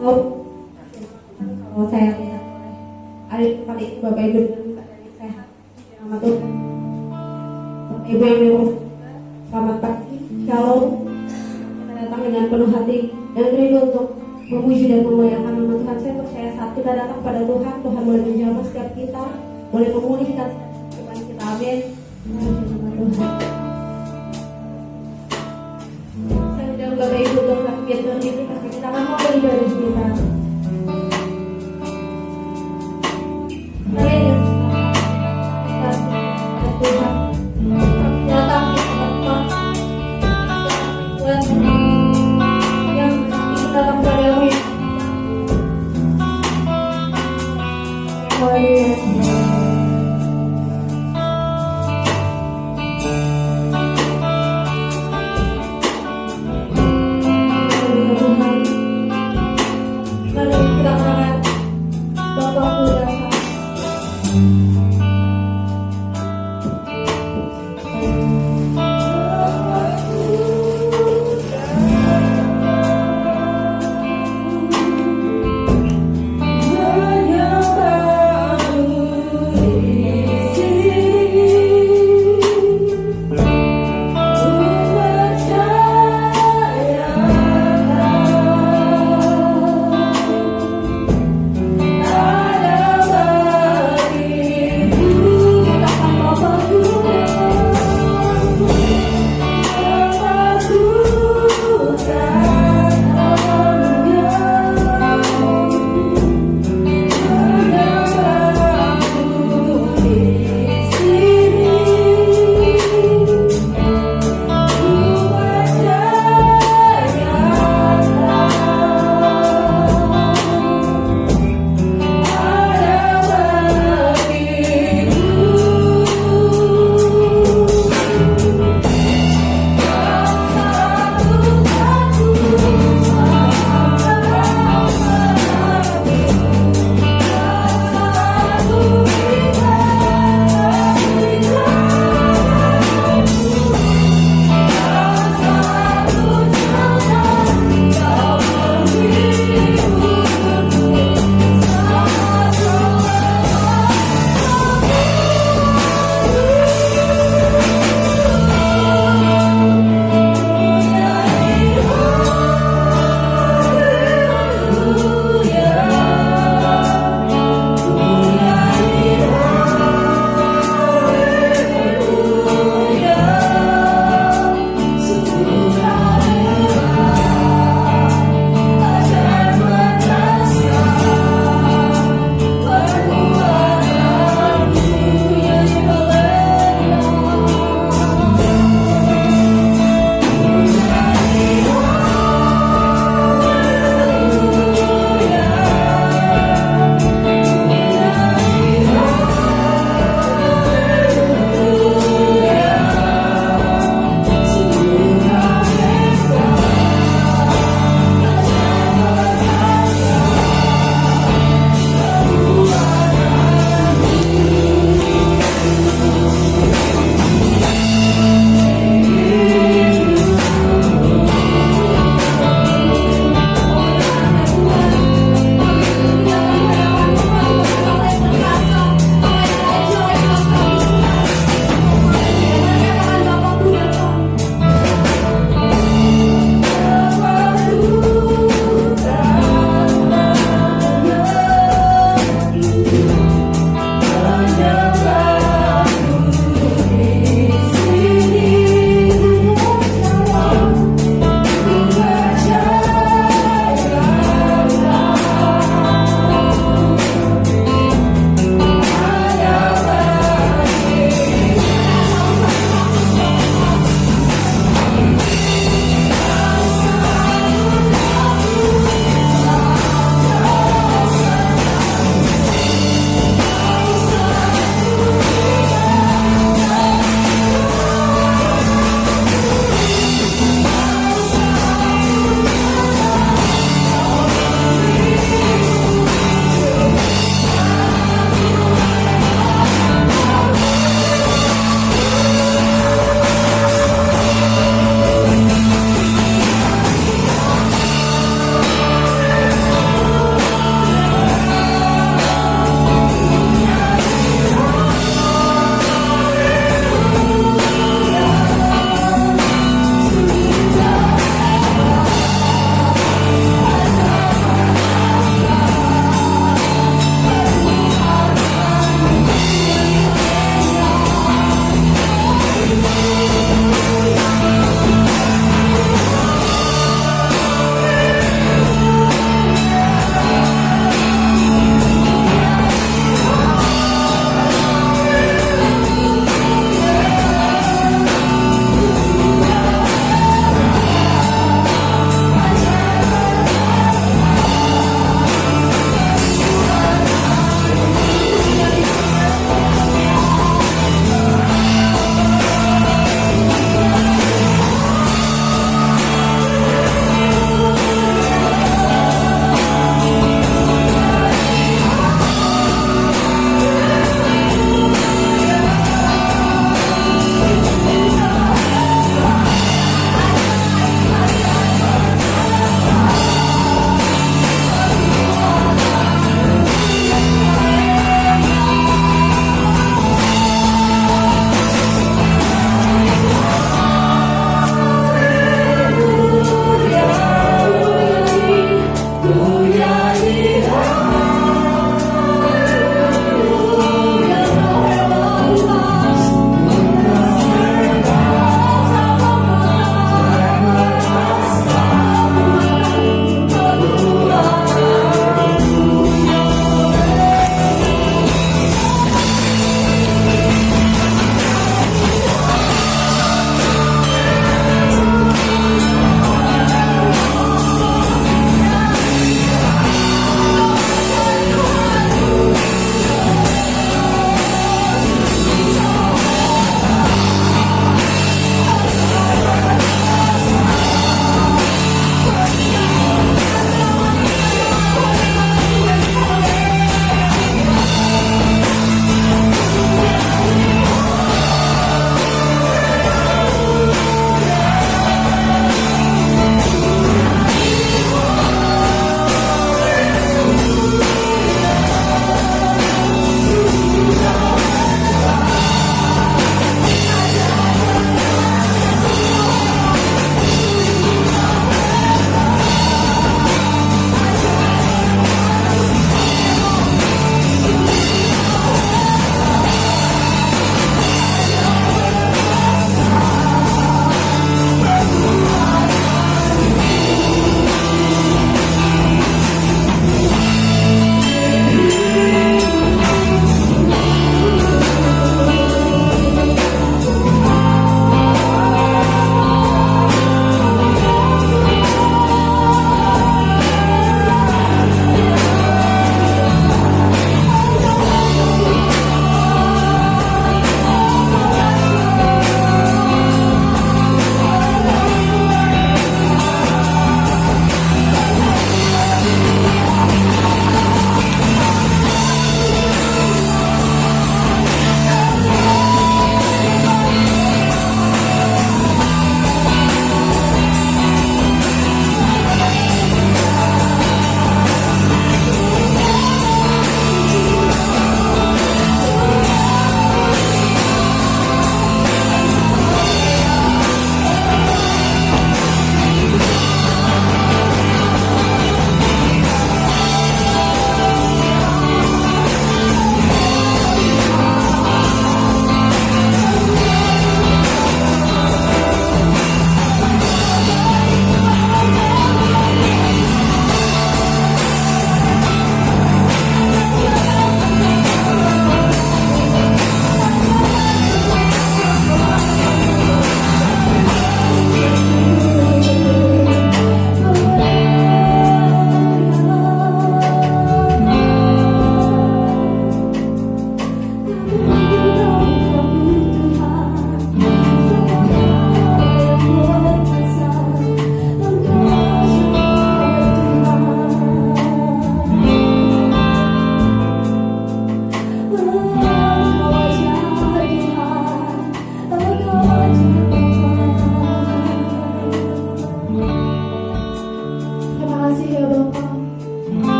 Oh, kalau saya lihat hari kali itu Bapak Ibu dengan keadaan sehat, nama Tuhan. Bapak Ibu yang dirumah, selamat pagi, shalom. Kita datang dengan penuh hati dan rindu untuk memuji dan memuliakan nama Tuhan. Saya percaya saat kita datang pada Tuhan, Tuhan boleh menjamah setiap kita, boleh memulihkan setiap kita. Amin. Nama Tuhan. Saya undang Bapak Ibu untuk bangkit berdiri, karena kita akan mulai dari kita. Kalian yang Tuhan datang kita berdoa Tuhan yang kita dalam berdamai. Haleluya.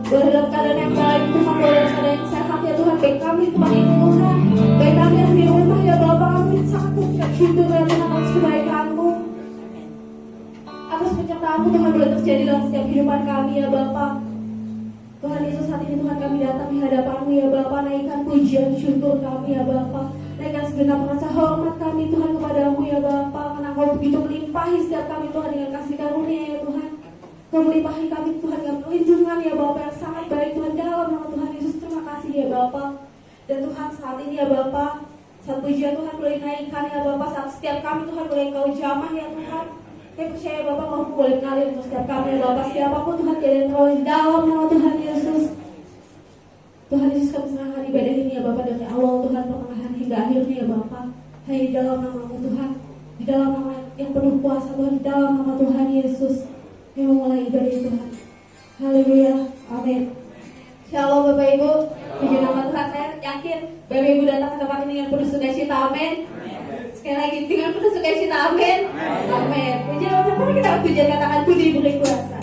boleh dalam keadaan yang baik Tuhan, boleh dalam keadaan yang sehat ya Tuhan. Baik kami kemarin ini Tuhan, baik kami yang di rumah ya Bapa, kami sangat mengucap syukur ya Tuhan atas kebaikan-Mu, atas penyertaan-Mu Tuhan boleh terjadi dalam setiap kehidupan kami ya Bapa. Tuhan Yesus, saat ini Tuhan kami datang di hadapan-Mu ya Bapa, naikkan pujian syukur kami ya Bapa, naikkan segenap rasa hormat kami Tuhan kepada-Mu ya Bapa, karena Engkau begitu melimpahi setiap kami Tuhan dengan kasih karunia ya Tuhan. Kau melimpahi kami Tuhan dengan perlindungan ya Bapa yang sangat baik Tuhan, dalam nama Tuhan Yesus. Terima kasih ya Bapa. Dan Tuhan saat ini ya Bapa, saat pujian Tuhan boleh naikkan ya Bapa, saat setiap kami Tuhan boleh Engkau jamah ya Tuhan. Kami percaya Bapa, Kau boleh mengalir untuk setiap kami ya Bapa, siapapun Tuhan yang terlalu dalam nama Tuhan Yesus. Tuhan Yesus, kami serahkan ibadah ini ya Bapa, dari awal Tuhan pertengahan hingga akhirnya ya Bapa, hanya di dalam nama-Mu Tuhan, di dalam nama yang penuh kuasa Tuhan, di dalam nama Tuhan Yesus. Kami memulai ibadah Tuhan. Haleluya, amin. Shalom Bapak Ibu, puji nama Tuhan. Saya yakin Bapak Ibu datang ke tempat ini dengan penuh sukacita, amin. Sekali lagi dengan penuh sukacita, amin. Amin. Puji nama Tuhan. Mari kita puji, katakan Budi beri kuasa.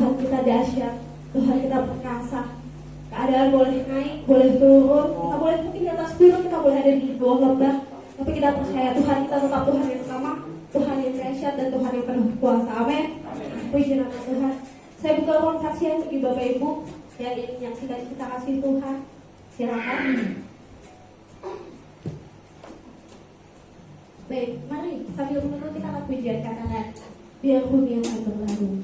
Tuhan kita dahsyat, Tuhan kita perkasa. Keadaan boleh naik, boleh turun, kita boleh mungkin di atas gunung, kita boleh ada di bawah lembah, tapi kita percaya Tuhan kita tetap Tuhan yang sama, Tuhan yang dahsyat dan Tuhan yang penuh kuasa. Amin. Puji nama Tuhan. Saya buka ruang saksian bagi Bapak Ibu yang ingin menyaksikan kita kasih Tuhan. Silakan. Baik, mari sambil menunggu kita akan pujian katakan biar bumi yang akan berlalu.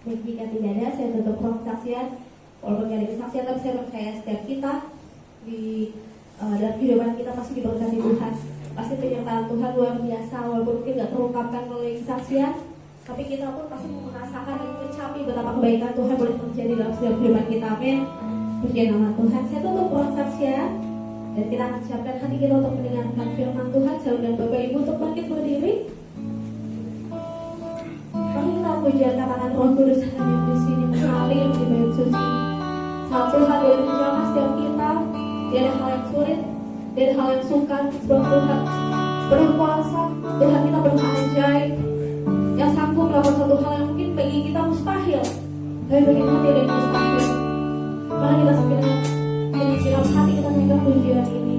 Jika tidak ada, saya tutup ruang kesaksian. Walaupun tidak ada kesaksian, tapi saya percaya setiap kita di dalam kehidupan kita pasti diberkati Tuhan. Pasti penyertaan Tuhan luar biasa. Walaupun mungkin tidak terungkapkan melalui kesaksian, tapi kita pun pasti merasakan dan mencapai betapa kebaikan Tuhan boleh terjadi dalam setiap kehidupan kita. Amin. Puji nama Tuhan. Saya tutup ruang kesaksian dan kita akan siapkan hati kita untuk mendengarkan firman Tuhan. Saya undang Bapak Ibu untuk bangkit berdiri. Mari kita pujian katakan Roh Kudus hadir di sini mengalir di bait suci. Saat Tuhan boleh menjamah setiap kita, tidak ada hal yang sulit, tidak ada hal yang sukar, sebab Tuhan penuh kuasa, Tuhan kita penuh ajaib, yang sanggup melakukan satu hal yang mungkin bagi kita mustahil, tapi bagi Tuhan tidak mustahil. Mari kita segera dengan siram hati kita memegang pujian ini.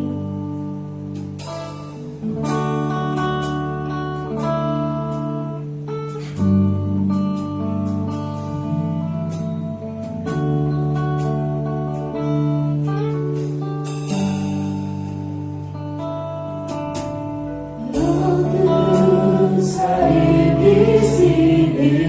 Hadir di sini.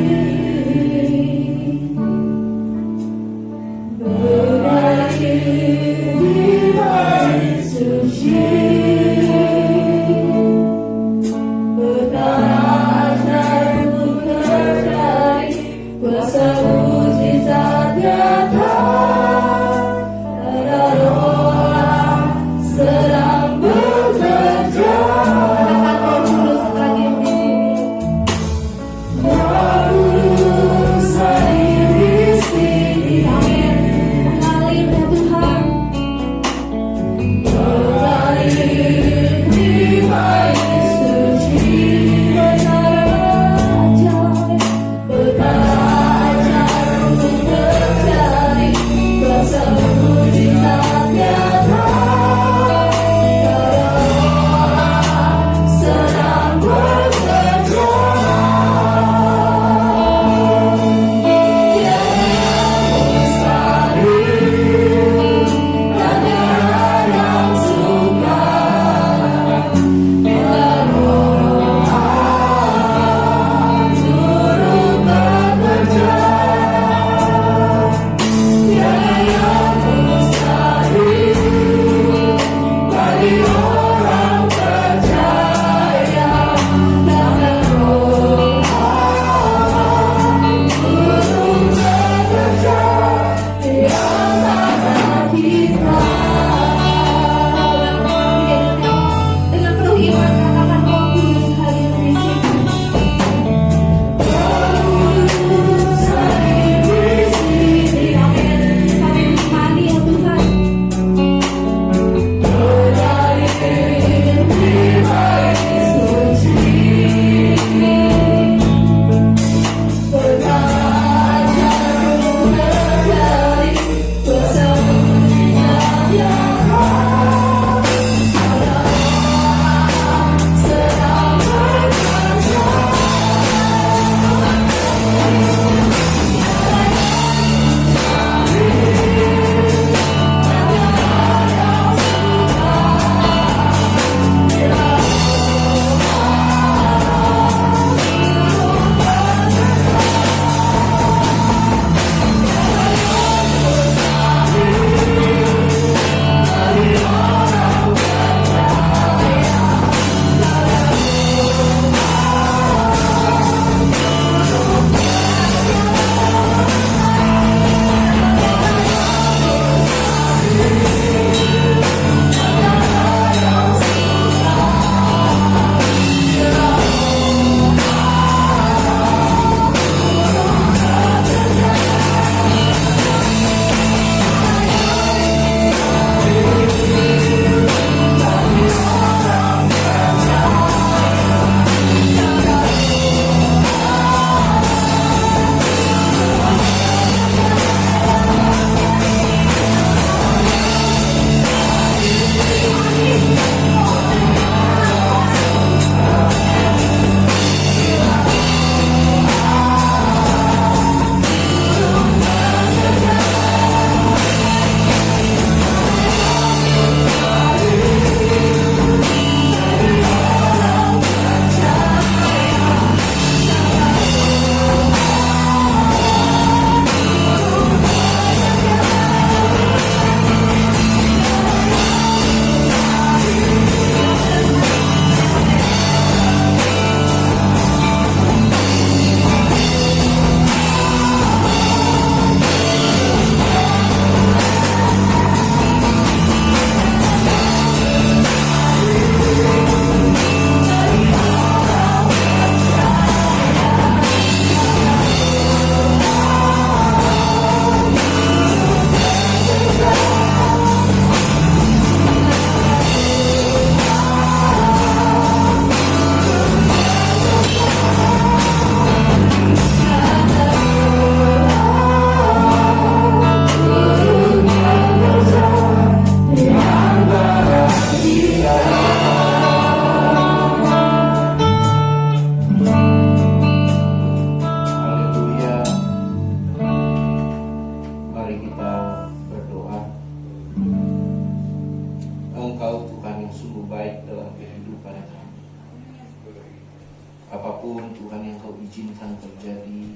apapun Tuhan yang Kau izinkan terjadi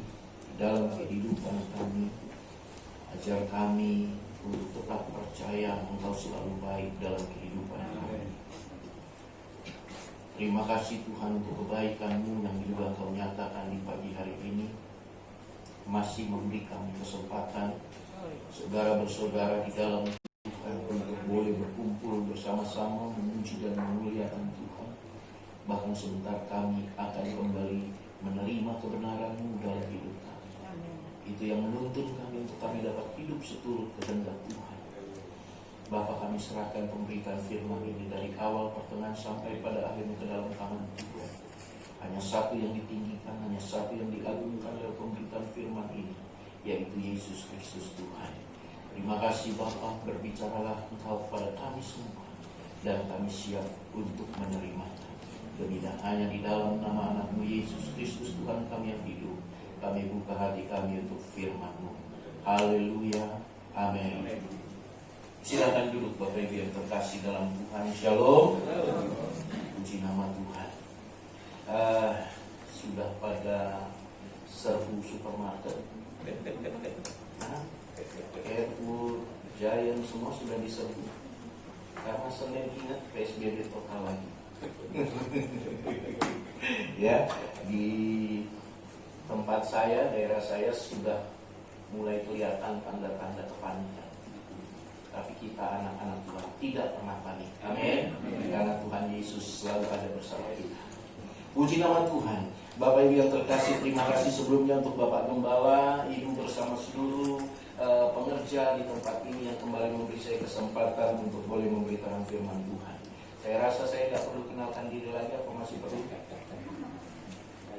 dalam kehidupan kami, ajar kami untuk tetap percaya Engkau selalu baik dalam kehidupan kami. Terima kasih Tuhan untuk kebaikan-Mu yang juga Kau nyatakan di pagi hari ini. masih memberi kami kesempatan saudara bersaudara di dalam Tuhan untuk boleh berkumpul bersama-sama memuji dan memuliakan Tuhan. Bahkan sebentar kami akan kembali menerima kebenaran-Mu dalam hidup kami. Itu yang menuntun kami untuk kami dapat hidup seturut kehendak Tuhan. Bapa, kami serahkan pemberitaan firman ini dari awal pertengahan sampai pada akhirnya ke dalam tangan Tuhan. Hanya satu yang ditinggikan, hanya satu yang diagungkan dalam pemberitaan firman ini, yaitu Yesus Kristus Tuhan. Terima kasih Bapa, berbicaralah Engkau pada kami semua, dan kami siap untuk menerimanya. Demi dan hanya di dalam nama anak-Mu Yesus Kristus Tuhan kami yang hidup, kami buka hati kami untuk firman-Mu. Haleluya, amin. Silakan duduk Bapak Ibu yang terkasih dalam Tuhan. Shalom. Puji nama Tuhan. Sudah pada serbu supermarket, Carrefour, Giant, semua sudah diserbu. Karena Senin ingat PSBB total lagi. Ya, di tempat saya, daerah saya sudah mulai kelihatan tanda-tanda kepanikan. Tapi kita anak-anak Tuhan tidak pernah panik. Amin. Karena Tuhan Yesus selalu ada bersama kita. Puji nama Tuhan. Bapak Ibu yang terkasih, terima kasih sebelumnya untuk Bapak Gembala, Ibu bersama seluruh pengerja di tempat ini yang kembali memberi saya kesempatan untuk boleh memberitakan firman Tuhan. Saya rasa saya tidak perlu kenalkan diri lagi, apa masih perlu?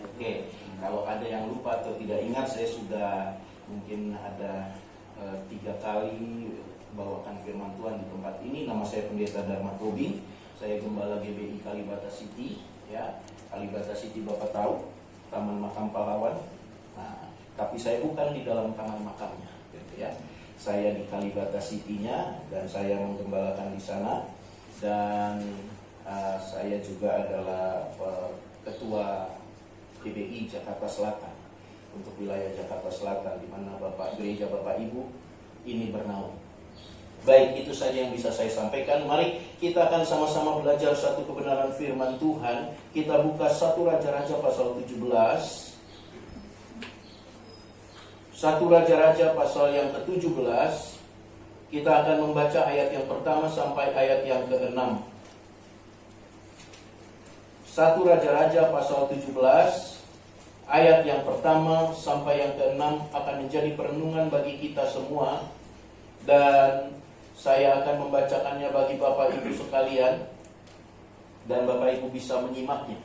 Oke, kalau ada yang lupa atau tidak ingat, saya sudah mungkin ada 3 kali bawakan firman Tuhan di tempat ini. Nama saya Pendeta Dharma Tobing. Saya Gembala GBI Kalibata City. Ya, Kalibata City Bapak tahu, Taman Makam Pahlawan. Nah, tapi saya bukan di dalam taman makamnya. Ya, saya di Kalibata City-nya dan saya menggembalakan di sana. Dan saya juga adalah Ketua GBI Jakarta Selatan untuk wilayah Jakarta Selatan, di mana Bapak Gereja Bapak Ibu ini bernaung. Baik, itu saja yang bisa saya sampaikan. Mari kita akan sama-sama belajar satu kebenaran firman Tuhan. Kita buka 1 Raja-Raja pasal 17. 1 Raja-Raja pasal yang ke-17. Kita akan membaca ayat yang pertama sampai ayat yang ke-6. 1 Raja-Raja pasal 17, ayat yang pertama sampai yang ke-6 akan menjadi perenungan bagi kita semua. Dan saya akan membacakannya bagi Bapak Ibu sekalian, dan Bapak Ibu bisa menyimaknya.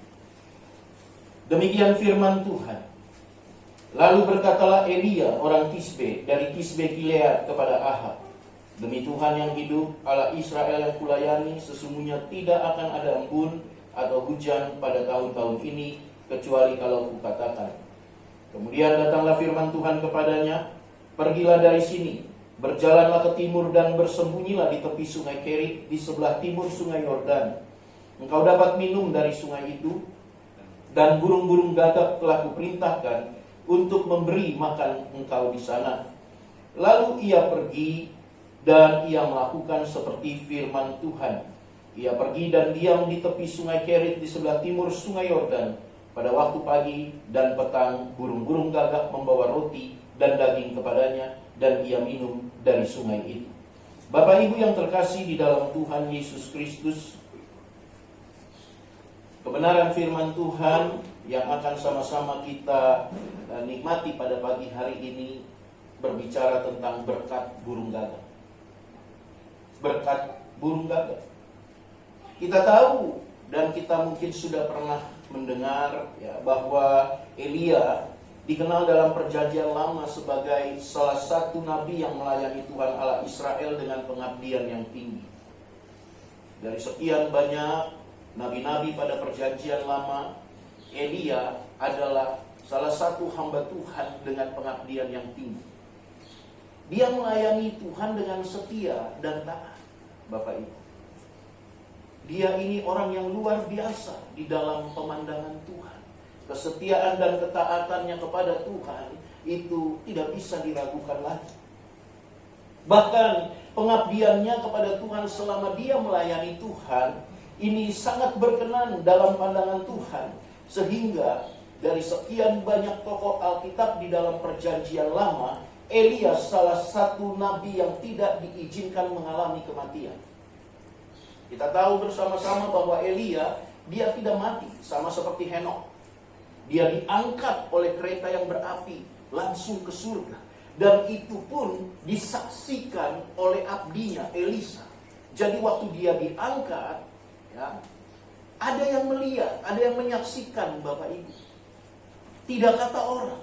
Demikian firman Tuhan. Lalu berkatalah Elia orang Tisbe dari Tisbe Gilead kepada Ahab, demi Tuhan yang hidup, Allah Israel yang kulayani, sesungguhnya tidak akan ada embun atau hujan pada tahun-tahun ini, kecuali kalau kukatakan. Kemudian datanglah firman Tuhan kepadanya, pergilah dari sini, berjalanlah ke timur dan bersembunyilah di tepi sungai Kerit di sebelah timur sungai Yordan. Engkau dapat minum dari sungai itu, dan burung-burung gagak telah kuperintahkan untuk memberi makan engkau di sana. Lalu ia pergi dan ia melakukan seperti firman Tuhan. Ia pergi dan diam di tepi sungai Kerit di sebelah timur sungai Yordan. Pada waktu pagi dan petang burung-burung gagak membawa roti dan daging kepadanya, dan ia minum dari sungai itu. Bapak Ibu yang terkasih di dalam Tuhan Yesus Kristus, kebenaran firman Tuhan yang akan sama-sama kita nikmati pada pagi hari ini berbicara tentang berkat burung gagak. Berkat burung gagak. Kita tahu dan kita mungkin sudah pernah mendengar ya, bahwa Elia dikenal dalam perjanjian lama sebagai salah satu nabi yang melayani Tuhan Allah Israel dengan pengabdian yang tinggi. Dari sekian banyak nabi-nabi pada perjanjian lama, Elia adalah salah satu hamba Tuhan dengan pengabdian yang tinggi. Dia melayani Tuhan dengan setia dan taat, Bapak Ibu. Dia ini orang yang luar biasa di dalam pemandangan Tuhan. Kesetiaan dan ketaatannya kepada Tuhan itu tidak bisa diragukan lagi. Bahkan pengabdiannya kepada Tuhan selama dia melayani Tuhan ini sangat berkenan dalam pandangan Tuhan, sehingga dari sekian banyak tokoh Alkitab di dalam perjanjian lama, Elia salah satu nabi yang tidak diizinkan mengalami kematian. Kita tahu bersama-sama bahwa Elia, dia tidak mati, sama seperti Henokh. Dia diangkat oleh kereta yang berapi langsung ke surga. Dan itu pun disaksikan oleh abdinya Elisa. Jadi waktu dia diangkat, ya, ada yang melihat, ada yang menyaksikan Bapak Ibu. Tidak kata orang.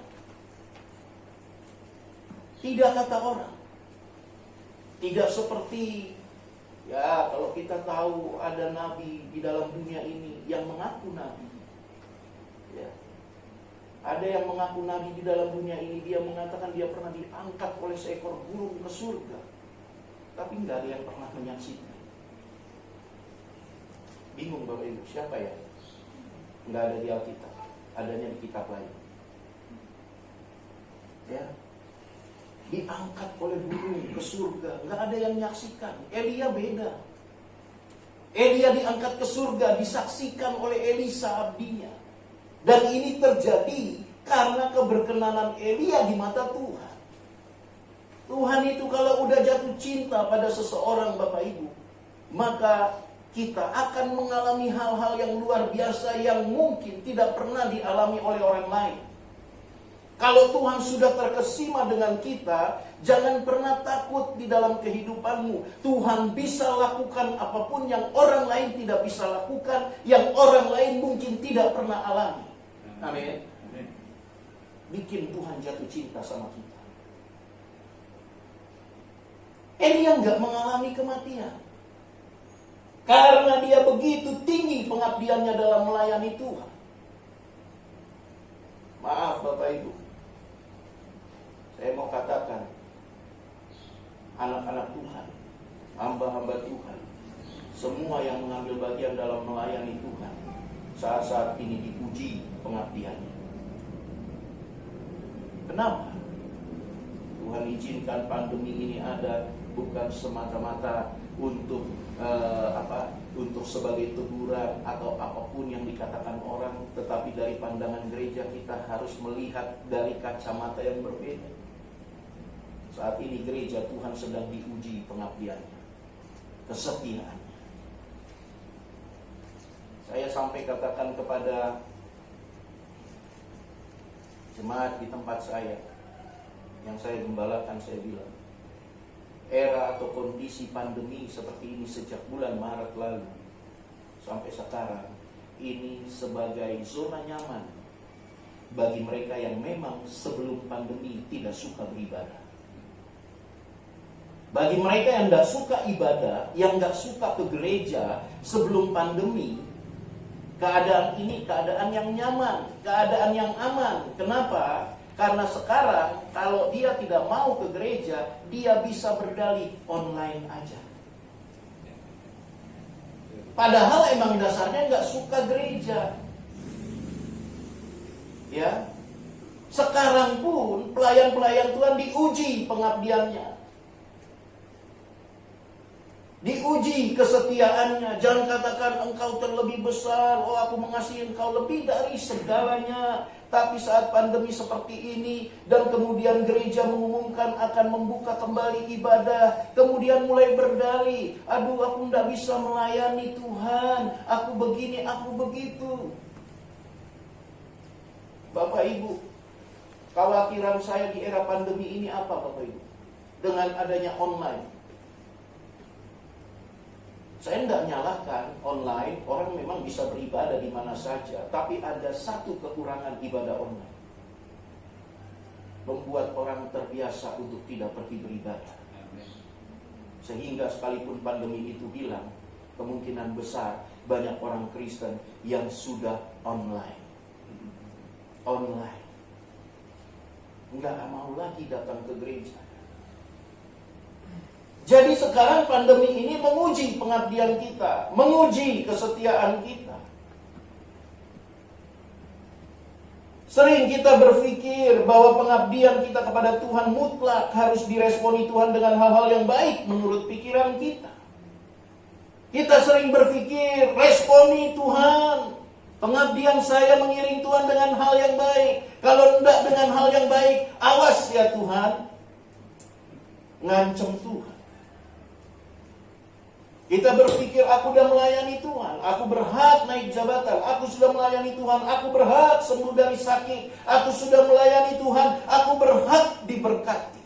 Tidak kata orang. Tidak seperti, ya kalau kita tahu ada nabi di dalam dunia ini yang mengaku nabi. Ya. Ada yang mengaku nabi di dalam dunia ini, dia mengatakan dia pernah diangkat oleh seekor burung ke surga. Tapi nggak ada yang pernah menyaksikan. Bingung Bapak Ibu, siapa ya? Nggak ada di Alkitab, adanya di kitab lain. Ya, diangkat oleh burung ke surga, nggak ada yang menyaksikan. Elia beda. Elia diangkat ke surga, disaksikan oleh Elisa abdinya. Dan ini terjadi karena keberkenanan Elia di mata Tuhan. Tuhan itu kalau udah jatuh cinta pada seseorang Bapak Ibu, maka kita akan mengalami hal-hal yang luar biasa yang mungkin tidak pernah dialami oleh orang lain. Kalau Tuhan sudah terkesima dengan kita, jangan pernah takut di dalam kehidupanmu. Tuhan bisa lakukan apapun yang orang lain tidak bisa lakukan, yang orang lain mungkin tidak pernah alami. Amin. Bikin Tuhan jatuh cinta sama kita. Elia nggak mengalami kematian. Karena dia begitu tinggi pengabdiannya dalam melayani Tuhan. Maaf Bapak Ibu, saya mau katakan, anak-anak Tuhan, hamba-hamba Tuhan, semua yang mengambil bagian dalam melayani Tuhan, saat-saat ini diuji pengabdiannya. Kenapa? Tuhan izinkan pandemi ini ada bukan semata-mata untuk untuk sebagai teguran atau apapun yang dikatakan orang, tetapi dari pandangan gereja kita harus melihat dari kacamata yang berbeda. Saat ini gereja Tuhan sedang diuji pengabdiannya, kesetiaannya. Saya sampai katakan kepada jemaat di tempat saya, yang saya gembalakan, saya bilang, era atau kondisi pandemi seperti ini sejak bulan Maret lalu sampai sekarang, ini sebagai zona nyaman bagi mereka yang memang sebelum pandemi tidak suka beribadah. Bagi mereka yang tidak suka ibadah, yang tidak suka ke gereja sebelum pandemi, keadaan ini keadaan yang nyaman, keadaan yang aman. Kenapa? Karena sekarang kalau dia tidak mau ke gereja, dia bisa berdalih online aja. Padahal emang dasarnya nggak suka gereja. Ya, sekarang pun pelayan-pelayan Tuhan diuji pengabdiannya, diuji kesetiaannya. Jangan katakan engkau terlebih besar, oh aku mengasihi engkau lebih dari segalanya. Tapi saat pandemi seperti ini, dan kemudian gereja mengumumkan akan membuka kembali ibadah, kemudian mulai berdalih, aduh aku tidak bisa melayani Tuhan, aku begini, aku begitu. Bapak Ibu, kekhawatiran saya di era pandemi ini apa Bapak Ibu? Dengan adanya online, saya tidak nyalahkan online, orang memang bisa beribadah di mana saja. Tapi ada satu kekurangan ibadah online, membuat orang terbiasa untuk tidak pergi beribadah. Sehingga sekalipun pandemi itu hilang, kemungkinan besar banyak orang Kristen yang sudah online. Online, nggak mau lagi datang ke gereja. Jadi sekarang pandemi ini menguji pengabdian kita, menguji kesetiaan kita. Sering kita berpikir bahwa pengabdian kita kepada Tuhan mutlak harus diresponi Tuhan dengan hal-hal yang baik menurut pikiran kita. Kita sering berpikir, responi Tuhan, Pengabdian saya mengiring Tuhan dengan hal yang baik. Kalau tidak dengan hal yang baik, awas ya Tuhan. Ngancem Tuhan. Kita berpikir aku sudah melayani Tuhan, aku berhak naik jabatan, aku sudah melayani Tuhan, aku berhak sembuh dari sakit, aku sudah melayani Tuhan, aku berhak diberkati.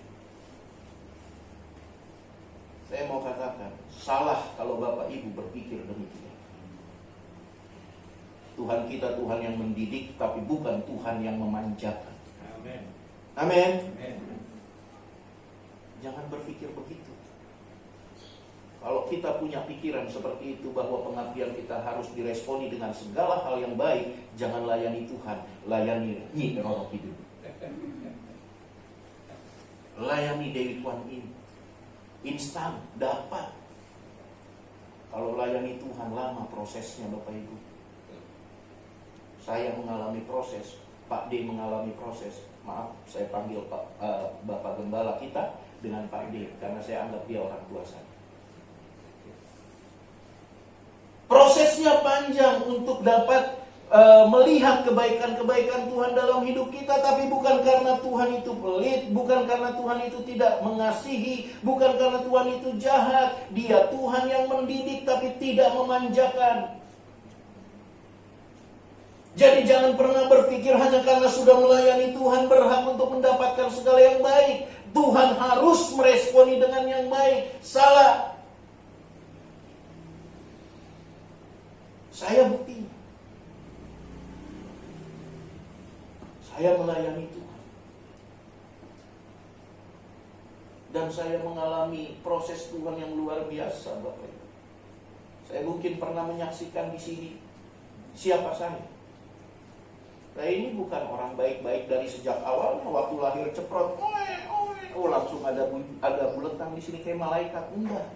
Saya mau katakan, salah kalau Bapak Ibu berpikir demikian. Tuhan kita Tuhan yang mendidik, tapi bukan Tuhan yang memanjakan. Amin. Amin. Amin. Jangan berpikir begitu. Kalau kita punya pikiran seperti itu, bahwa pengabdian kita harus diresponi dengan segala hal yang baik, jangan layani Tuhan, layani Nyi Roro Kidul. Layani Dewi Kwan Im. Instan, dapat. Kalau layani Tuhan lama prosesnya Bapak Ibu. Saya mengalami proses, Pak D mengalami proses. Maaf, saya panggil Bapak Gembala kita dengan Pak D, karena saya anggap dia orang tua saya. Prosesnya panjang untuk dapat melihat kebaikan-kebaikan Tuhan dalam hidup kita, tapi bukan karena Tuhan itu pelit, bukan karena Tuhan itu tidak mengasihi, bukan karena Tuhan itu jahat. Dia Tuhan yang mendidik tapi tidak memanjakan. Jadi jangan pernah berpikir hanya karena sudah melayani Tuhan berhak untuk mendapatkan segala yang baik. Tuhan harus meresponi dengan yang baik. Salah. Saya buktinya. Saya melayani Tuhan. Dan saya mengalami proses Tuhan yang luar biasa, Bapak Ibu. Saya mungkin pernah menyaksikan di sini siapa saya. Saya ini bukan orang baik-baik dari sejak awalnya, waktu lahir ceprot, langsung ada buletan di sini kayak malaikat. Enggak.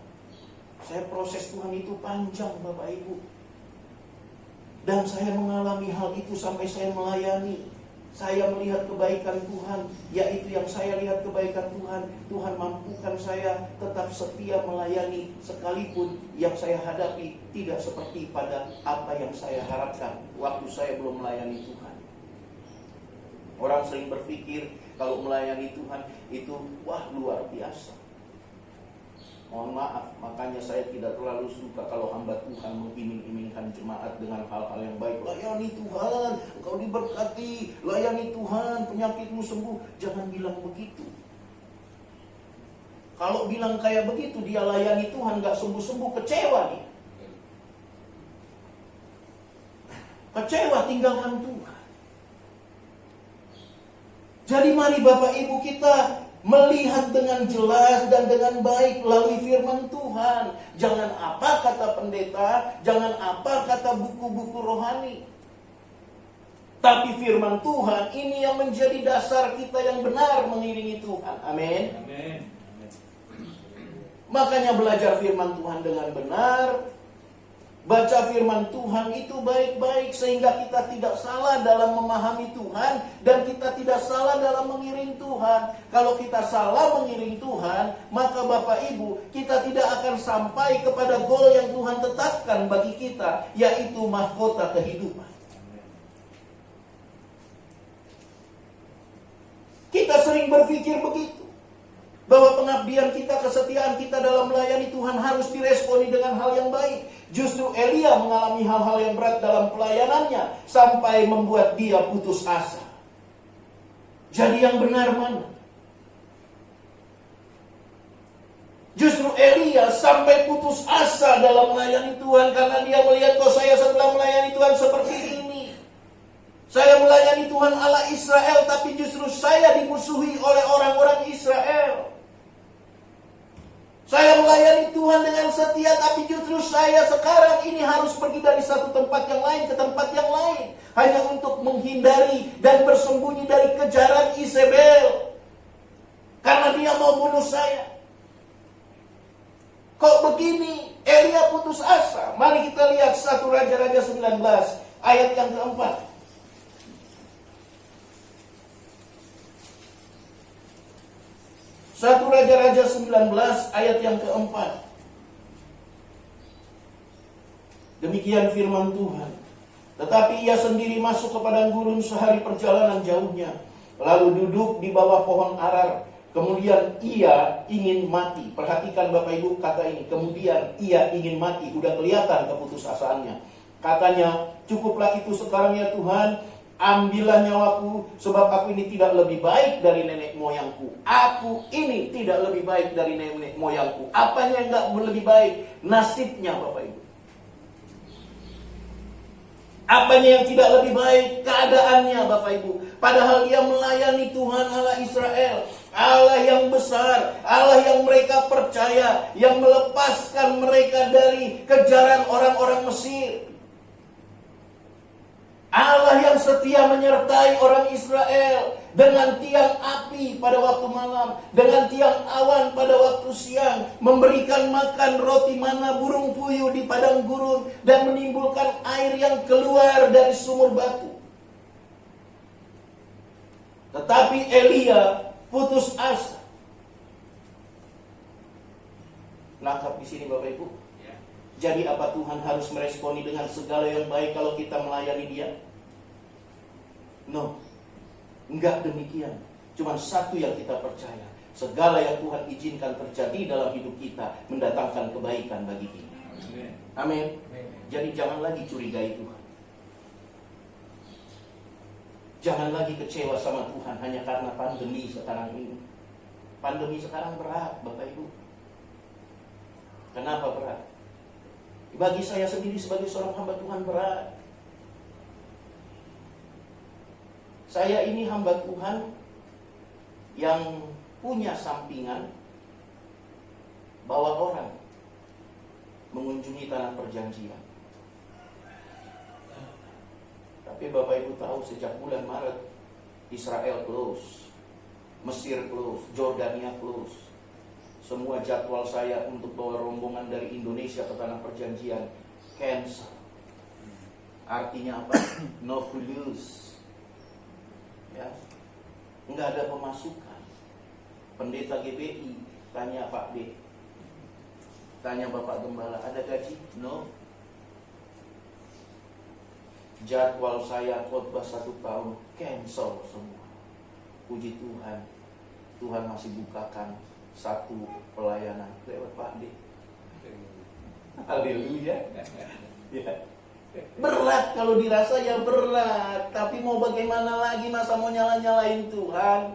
Saya proses Tuhan itu panjang, Bapak Ibu. Dan saya mengalami hal itu sampai saya melayani. Saya melihat kebaikan Tuhan, yaitu yang saya lihat kebaikan Tuhan. Tuhan mampukan saya tetap setia melayani, sekalipun yang saya hadapi tidak seperti pada apa yang saya harapkan waktu saya belum melayani Tuhan. Orang sering berpikir kalau melayani Tuhan itu wah luar biasa. Mohon maaf, makanya saya tidak terlalu suka kalau hamba Tuhan mengiming-imingkan jemaat dengan hal-hal yang baik. Layani Tuhan, engkau diberkati. Layani Tuhan, penyakitmu sembuh. Jangan bilang begitu. Kalau bilang kayak begitu, dia layani Tuhan gak sembuh-sembuh, kecewa dia. Kecewa, tinggalkan Tuhan. Jadi mari Bapak Ibu kita melihat dengan jelas dan dengan baik melalui firman Tuhan. Jangan apa kata pendeta, jangan apa kata buku-buku rohani. Tapi firman Tuhan ini yang menjadi dasar kita yang benar mengiringi Tuhan. Amin. Amin. Makanya belajar firman Tuhan dengan benar. Baca firman Tuhan itu baik-baik sehingga kita tidak salah dalam memahami Tuhan dan kita tidak salah dalam mengiring Tuhan. Kalau kita salah mengiring Tuhan, maka Bapak Ibu, kita tidak akan sampai kepada goal yang Tuhan tetapkan bagi kita, yaitu mahkota kehidupan. Kita sering berpikir begitu, bahwa pengabdian kita, kesetiaan kita dalam melayani Tuhan harus diresponi dengan hal yang baik. Justru Elia mengalami hal-hal yang berat dalam pelayanannya sampai membuat dia putus asa. Jadi yang benar mana? Justru Elia sampai putus asa dalam melayani Tuhan karena dia melihat, kok saya setelah melayani Tuhan seperti ini. Saya melayani Tuhan Allah Israel, tapi justru saya dimusuhi oleh orang-orang Israel. Saya melayani Tuhan dengan setia, tapi justru saya sekarang ini harus pergi dari satu tempat yang lain ke tempat yang lain. Hanya untuk menghindari dan bersembunyi dari kejaran Isabel. Karena dia mau bunuh saya. Kok begini? Elia putus asa. Mari kita lihat 1 Raja-Raja 19 ayat yang keempat. 1 Raja-Raja 19 ayat yang keempat. Demikian firman Tuhan. Tetapi ia sendiri masuk ke padang gurun sehari perjalanan jauhnya, lalu duduk di bawah pohon arar. Kemudian ia ingin mati. Perhatikan Bapak Ibu kata ini. Kemudian ia ingin mati. Udah kelihatan keputusasaannya. Katanya, cukuplah itu sekarang ya Tuhan. Ambillah nyawaku, sebab aku ini tidak lebih baik dari nenek moyangku. Aku ini tidak lebih baik dari nenek moyangku. Apanya yang gak lebih baik? Nasibnya Bapak Ibu. Apanya yang tidak lebih baik? Keadaannya Bapak Ibu. Padahal dia melayani Tuhan Allah Israel, Allah yang besar, Allah yang mereka percaya, yang melepaskan mereka dari kejaran orang-orang Mesir. Allah yang setia menyertai orang Israel dengan tiang api pada waktu malam, dengan tiang awan pada waktu siang, memberikan makan roti mana burung puyuh di padang gurun, dan menimbulkan air yang keluar dari sumur batu. Tetapi Elia putus asa. Nangkap di sini Bapak Ibu. Jadi apa Tuhan harus meresponi dengan segala yang baik kalau kita melayani Dia? No, enggak demikian. Cuma satu yang kita percaya, segala yang Tuhan izinkan terjadi dalam hidup kita mendatangkan kebaikan bagi kita. Amin. Jadi jangan lagi curigai Tuhan. Jangan lagi kecewa sama Tuhan hanya karena pandemi sekarang ini. Pandemi sekarang berat Bapak Ibu. Kenapa berat? Bagi saya sendiri sebagai seorang hamba Tuhan berat. Saya ini hamba Tuhan yang punya sampingan bawa orang mengunjungi tanah perjanjian. Tapi Bapak Ibu tahu sejak bulan Maret Israel close, Mesir close, Jordania close. Semua jadwal saya untuk bawa rombongan dari Indonesia ke tanah perjanjian cancel. Artinya apa? No fluence. Ya, nggak ada pemasukan. Pendeta GBI tanya Pak D, tanya Bapak Gembala, ada gaji? No. Jadwal saya khotbah 1 tahun cancel semua. Puji Tuhan, Tuhan masih bukakan satu pelayanan lewat Pak D. Haleluya. Ya. Berat kalau dirasa ya berat, tapi mau bagaimana lagi, masa mau nyala-nyalain Tuhan?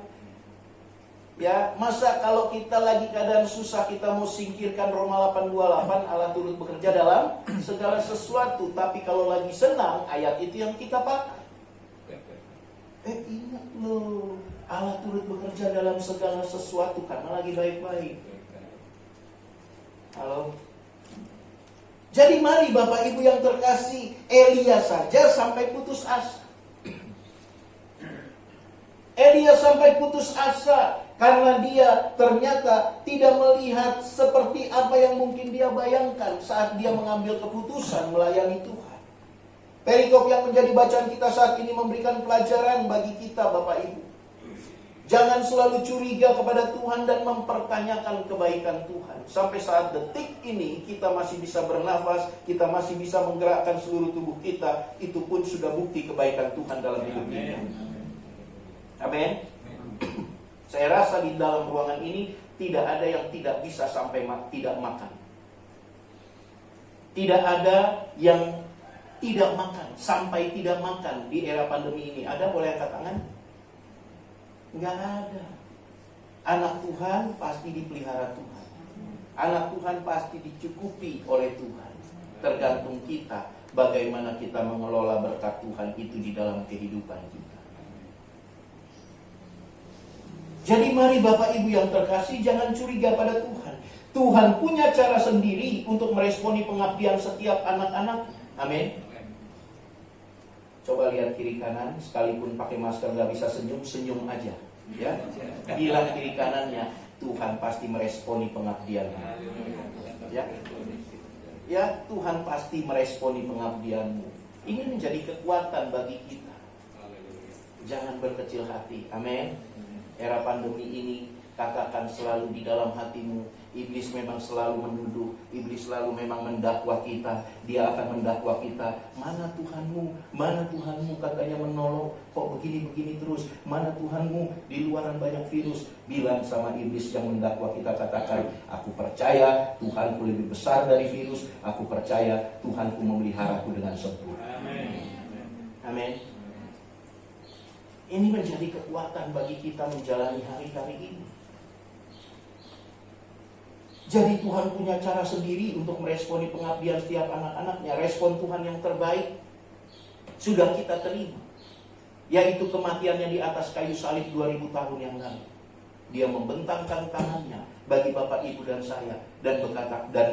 Ya, masa kalau kita lagi keadaan susah kita mau singkirkan Roma 8:28, Allah turut bekerja dalam segala sesuatu. Tapi kalau lagi senang, ayat itu yang kita pakai. Ingat loh, Allah turut bekerja dalam segala sesuatu karena lagi baik-baik. Halo. Jadi mari Bapak Ibu yang terkasih, Elia saja sampai putus asa. Elia sampai putus asa karena dia ternyata tidak melihat seperti apa yang mungkin dia bayangkan saat dia mengambil keputusan melayani Tuhan. Perikop yang menjadi bacaan kita saat ini memberikan pelajaran bagi kita Bapak Ibu. Jangan selalu curiga kepada Tuhan dan mempertanyakan kebaikan Tuhan. Sampai saat detik ini kita masih bisa bernafas, kita masih bisa menggerakkan seluruh tubuh kita. Itu pun sudah bukti kebaikan Tuhan dalam hidup kita. Amin. Saya rasa di dalam ruangan ini tidak ada yang tidak bisa sampai tidak makan. Tidak ada yang tidak makan, sampai tidak makan di era pandemi ini. Ada boleh angkat tangan? Enggak ada. Anak Tuhan pasti dipelihara Tuhan. Anak Tuhan pasti dicukupi oleh Tuhan. Tergantung kita bagaimana kita mengelola berkat Tuhan itu di dalam kehidupan kita. Jadi mari Bapak Ibu yang terkasih, jangan curiga pada Tuhan. Tuhan punya cara sendiri untuk meresponi pengabdian setiap anak-anak. Amin. Coba lihat kiri kanan, sekalipun pakai masker gak bisa senyum, senyum aja. Ya, bilang kiri kanannya, Tuhan pasti meresponi pengabdianmu. Ya, ya, Tuhan pasti meresponi pengabdianmu. Ini menjadi kekuatan bagi kita. Jangan berkecil hati. Amin. Era pandemi ini katakan selalu di dalam hatimu, iblis memang selalu menuduh, iblis selalu memang mendakwa kita. Dia akan mendakwa kita, mana Tuhanmu, mana Tuhanmu, katanya menolong, kok begini-begini terus, mana Tuhanmu, di luaran banyak virus. Bilang sama iblis yang mendakwa kita, katakan, aku percaya Tuhanku lebih besar dari virus, aku percaya Tuhanku memeliharaku dengan sempurna. Amin. Ini menjadi kekuatan bagi kita menjalani hari-hari ini. Jadi Tuhan punya cara sendiri untuk meresponi pengabdian setiap anak-anaknya. Respon Tuhan yang terbaik sudah kita terima, yaitu kematiannya di atas kayu salib 2000 tahun yang lalu. Dia membentangkan tangannya bagi Bapak, Ibu, dan saya dan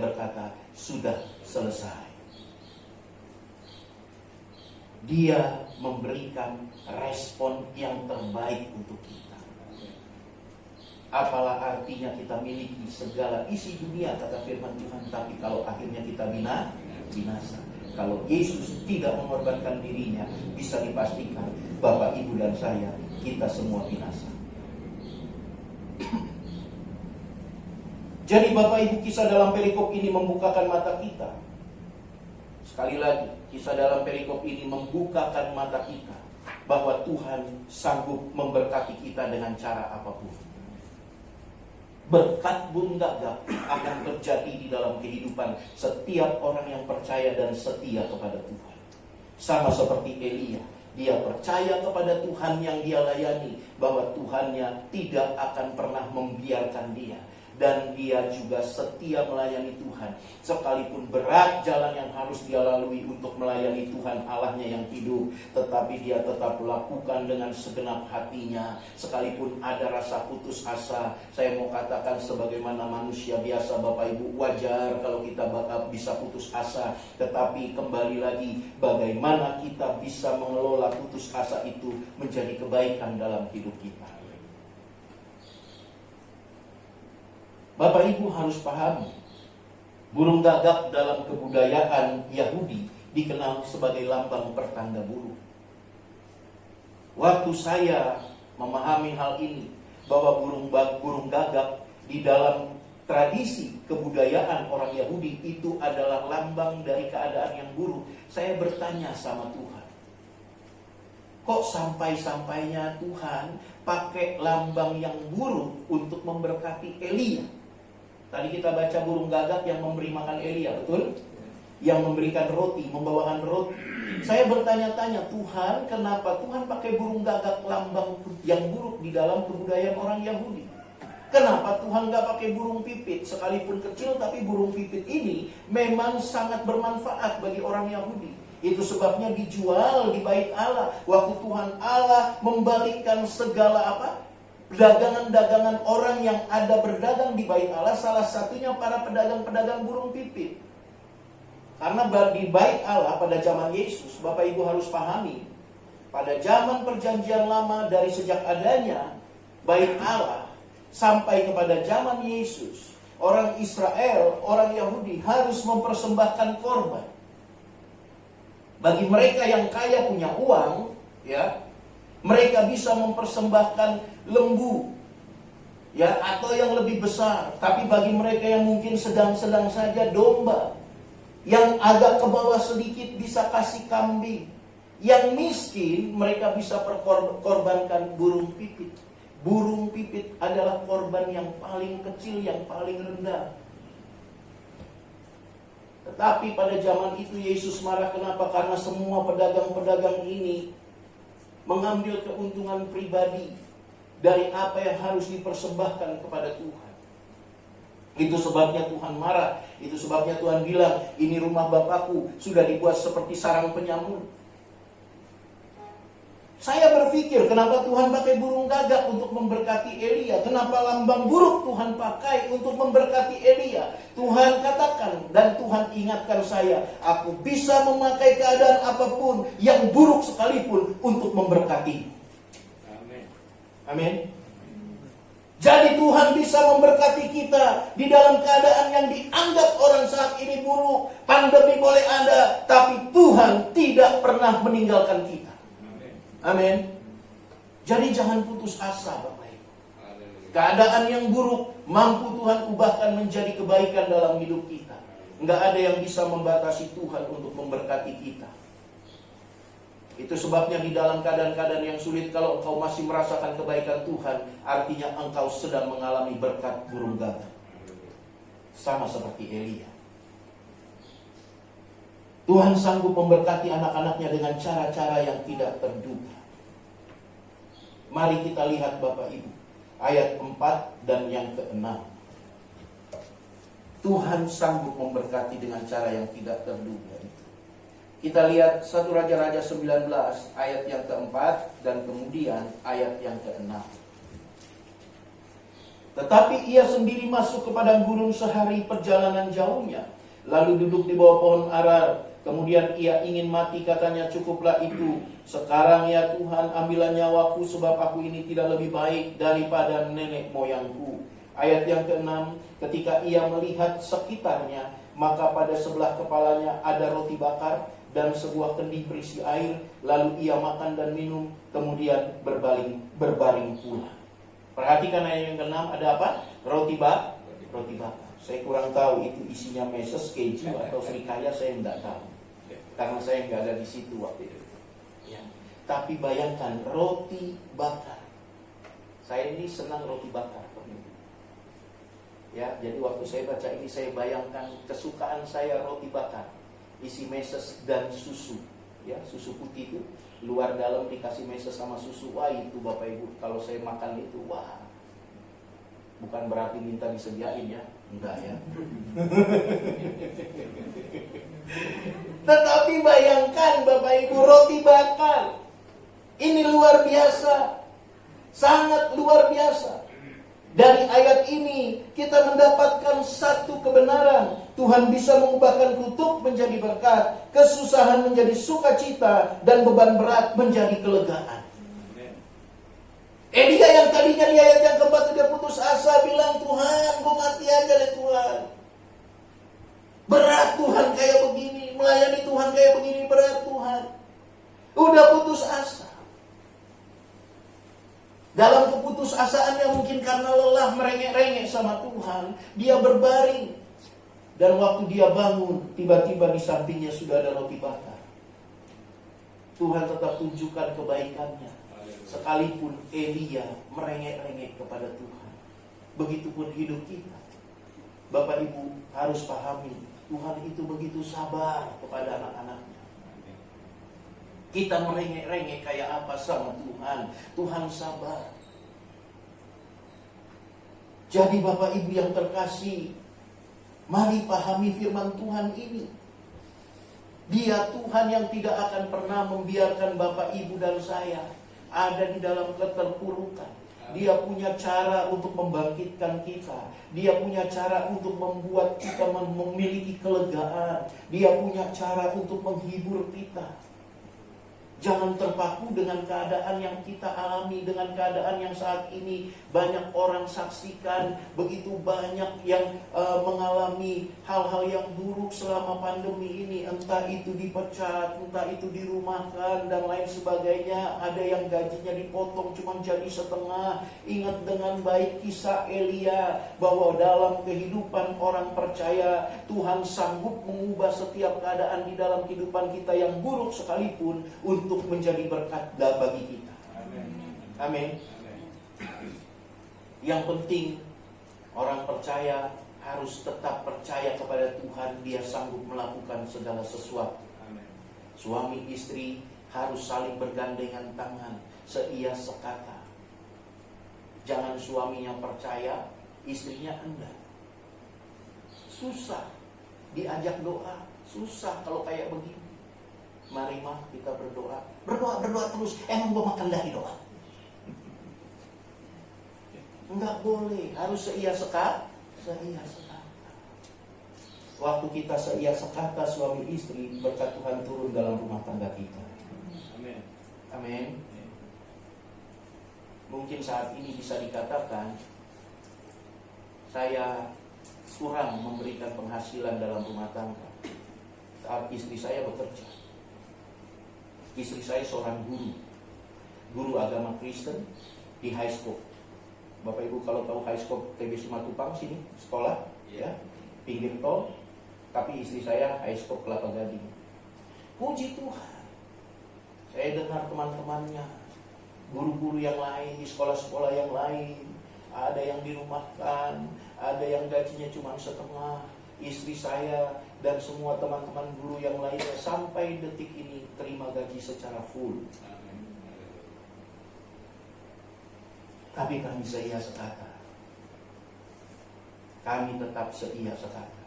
berkata, sudah selesai. Dia memberikan respon yang terbaik untuk kita. Apalah artinya kita miliki segala isi dunia, kata firman Tuhan, tapi kalau akhirnya kita binasa. Kalau Yesus tidak mengorbankan dirinya, bisa dipastikan Bapak, Ibu, dan saya, kita semua binasa. Jadi Bapak, Ibu, kisah dalam perikop ini membukakan mata kita. Sekali lagi, kisah dalam perikop ini membukakan mata kita bahwa Tuhan sanggup memberkati kita dengan cara apapun. Berkat burung gagak akan terjadi di dalam kehidupan setiap orang yang percaya dan setia kepada Tuhan. Sama seperti Elia, dia percaya kepada Tuhan yang dia layani, bahwa Tuhannya tidak akan pernah membiarkan dia. Dan dia juga setia melayani Tuhan. Sekalipun berat jalan yang harus dia lalui untuk melayani Tuhan Allahnya yang hidup, tetapi dia tetap lakukan dengan segenap hatinya. Sekalipun ada rasa putus asa, saya mau katakan sebagaimana manusia biasa Bapak Ibu, wajar kalau kita bisa putus asa. Tetapi kembali lagi, bagaimana kita bisa mengelola putus asa itu menjadi kebaikan dalam hidup kita. Bapak Ibu harus pahami, burung gagak dalam kebudayaan Yahudi dikenal sebagai lambang pertanda buruk. Waktu saya memahami hal ini, bahwa burung gagak di dalam tradisi kebudayaan orang Yahudi itu adalah lambang dari keadaan yang buruk, saya bertanya sama Tuhan, kok sampai-sampainya Tuhan pakai lambang yang buruk untuk memberkati Elia? Tadi kita baca burung gagak yang memberi makan Elia, betul? Yang memberikan roti, membawakan roti. Saya bertanya-tanya, Tuhan, kenapa Tuhan pakai burung gagak lambang yang buruk di dalam kebudayaan orang Yahudi? Kenapa Tuhan gak pakai burung pipit? Sekalipun kecil, tapi burung pipit ini memang sangat bermanfaat bagi orang Yahudi. Itu sebabnya dijual di bait Allah. Waktu Tuhan Allah membalikkan segala dagangan-dagangan orang yang ada berdagang di bait Allah, salah satunya para pedagang-pedagang burung pipit. Karena di bait Allah pada zaman Yesus, Bapak Ibu harus pahami, pada zaman perjanjian lama dari sejak adanya bait Allah sampai kepada zaman Yesus, orang Israel, orang Yahudi harus mempersembahkan korban. Bagi mereka yang kaya punya uang, ya, mereka bisa mempersembahkan lembu, ya, atau yang lebih besar. Tapi bagi mereka yang mungkin sedang-sedang saja, domba. Yang agak ke bawah sedikit bisa kasih kambing. Yang miskin mereka bisa korbankan burung pipit. Burung pipit adalah korban yang paling kecil, yang paling rendah. Tetapi pada zaman itu Yesus marah. Kenapa? Karena semua pedagang-pedagang ini mengambil keuntungan pribadi dari apa yang harus dipersembahkan kepada Tuhan. Itu sebabnya Tuhan marah. Itu sebabnya Tuhan bilang, ini rumah Bapakku sudah dibuat seperti sarang penyamun. Saya berpikir, kenapa Tuhan pakai burung gagak untuk memberkati Elia? Kenapa lambang buruk Tuhan pakai untuk memberkati Elia? Tuhan katakan dan Tuhan ingatkan saya, aku bisa memakai keadaan apapun yang buruk sekalipun untuk memberkati. Amin. Amin. Jadi Tuhan bisa memberkati kita di dalam keadaan yang dianggap orang saat ini buruk. Pandemi boleh ada, tapi Tuhan tidak pernah meninggalkan kita. Amin. Jadi jangan putus asa, Bapak Ibu. Keadaan yang buruk mampu Tuhan ubahkan menjadi kebaikan dalam hidup kita. Nggak ada yang bisa membatasi Tuhan untuk memberkati kita. Itu sebabnya di dalam keadaan-keadaan yang sulit, kalau engkau masih merasakan kebaikan Tuhan, artinya engkau sedang mengalami berkat burung gagak. Sama seperti Elia. Tuhan sanggup memberkati anak-anaknya dengan cara-cara yang tidak terduga. Mari kita lihat Bapak Ibu, ayat 4 dan yang ke-6. Tuhan sanggup memberkati dengan cara yang tidak terduga. Kita lihat 1 Raja-Raja 19 ayat yang keempat dan kemudian ayat yang ke-6. Tetapi ia sendiri masuk ke padang gurun sehari perjalanan jauhnya, lalu duduk di bawah pohon arar. Kemudian ia ingin mati, katanya, cukuplah itu. Sekarang ya Tuhan, ambillah nyawaku, sebab aku ini tidak lebih baik daripada nenek moyangku. Ayat yang ke-6, ketika ia melihat sekitarnya, maka pada sebelah kepalanya ada roti bakar dan sebuah kendi berisi air. Lalu ia makan dan minum, kemudian berbaring pula. Perhatikan ayat yang ke-6, ada apa? Roti bakar. Saya kurang tahu itu isinya meses, keju atau srikaya, saya tidak tahu. Karena saya nggak ada di situ waktu itu. Ya. Tapi bayangkan roti bakar. Saya ini senang roti bakar. Ya, jadi waktu saya baca ini saya bayangkan kesukaan saya roti bakar, isi meses dan susu. Ya, susu putih itu luar dalam dikasih meses sama susu. Wah, itu Bapak Ibu, kalau saya makan itu, wah. Bukan berarti minta disediain ya. Enggak ya. Tetapi bayangkan Bapak Ibu, roti bakar. Ini luar biasa. Sangat luar biasa. Dari ayat ini kita mendapatkan satu kebenaran. Tuhan bisa mengubahkan kutuk menjadi berkat, kesusahan menjadi sukacita, dan beban berat menjadi kelegaan. Elia yang tadinya di ayat yang keempat dia putus asa, bilang, Tuhan, gue mati aja deh Tuhan. Berat Tuhan kayak begini, melayani Tuhan kayak begini, berat Tuhan. Udah putus asa. Dalam keputusasaannya mungkin karena lelah merengek-rengek sama Tuhan, dia berbaring. Dan waktu dia bangun, tiba-tiba di sampingnya sudah ada roti bakar. Tuhan tetap tunjukkan kebaikannya. Sekalipun Elia merengek-rengek kepada Tuhan. Begitupun hidup kita. Bapak Ibu harus pahami, Tuhan itu begitu sabar kepada anak-anaknya. Kita merengek-rengek kayak apa sama Tuhan. Tuhan sabar. Jadi Bapak Ibu yang terkasih, mari pahami firman Tuhan ini. Dia Tuhan yang tidak akan pernah membiarkan Bapak Ibu dan saya ada di dalam keterpurukan. Dia punya cara untuk membangkitkan kita. Dia punya cara untuk membuat kita memiliki kelegaan. Dia punya cara untuk menghibur kita. Jangan terpaku dengan keadaan yang kita alami, dengan keadaan yang saat ini banyak orang saksikan. Begitu banyak yang mengalami hal-hal yang buruk selama pandemi ini. Entah itu dipecat, entah itu dirumahkan, dan lain sebagainya. Ada yang gajinya dipotong cuma jadi setengah. Ingat dengan baik kisah Elia, bahwa dalam kehidupan orang percaya, Tuhan sanggup mengubah setiap keadaan di dalam kehidupan kita yang buruk sekalipun untuk menjadi berkat bagi kita. Amin. Yang penting orang percaya harus tetap percaya kepada Tuhan. Dia sanggup melakukan segala sesuatu. Suami istri harus saling bergandengan tangan, seia sekata. Jangan suaminya percaya, istrinya enggak. Susah diajak doa, susah kalau kayak begini. Mari kita berdoa. Berdoa terus. Emang gua makan dari doa? Enggak boleh. Harus seia sekata. Waktu kita seia sekata suami istri, berkat Tuhan turun dalam rumah tangga kita. Amin. Mungkin saat ini bisa dikatakan saya kurang memberikan penghasilan dalam rumah tangga saat istri saya bekerja. Istri saya seorang guru agama Kristen di high school. Bapak Ibu kalau tahu High School TB Simatupang sini sekolah, ya, pinggir tol. Tapi istri saya High School Kelapa Gading. Puji Tuhan, saya dengar teman-temannya, guru-guru yang lain di sekolah-sekolah yang lain, ada yang dirumahkan, ada yang gajinya cuma setengah. Istri saya dan semua teman-teman guru yang lainnya sampai detik ini terima gaji secara full. Tapi kami seia sekata. Kami tetap seia sekata.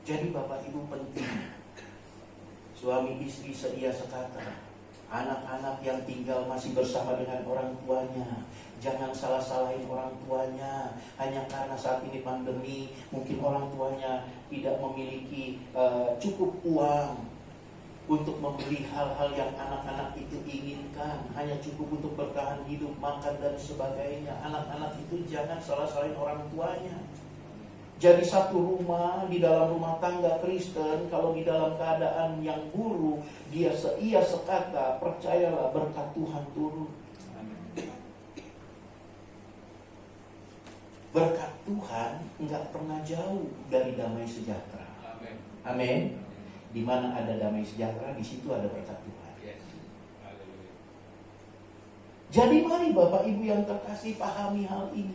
Jadi Bapak Ibu penting suami istri seia sekata. Anak-anak yang tinggal masih bersama dengan orang tuanya, jangan salah-salahin orang tuanya. Hanya karena saat ini pandemi, mungkin orang tuanya tidak memiliki cukup uang untuk membeli hal-hal yang anak-anak itu inginkan. Hanya cukup untuk bertahan hidup, makan dan sebagainya. Anak-anak itu jangan salah-salahin orang tuanya. Jadi satu rumah, di dalam rumah tangga Kristen, kalau di dalam keadaan yang buruk, dia seia sekata, percayalah berkat Tuhan turun. Berkat Tuhan enggak pernah jauh dari damai sejahtera. Amin. Di mana ada damai sejahtera, di situ ada berkat Tuhan. Jadi mari Bapak Ibu yang terkasih pahami hal ini.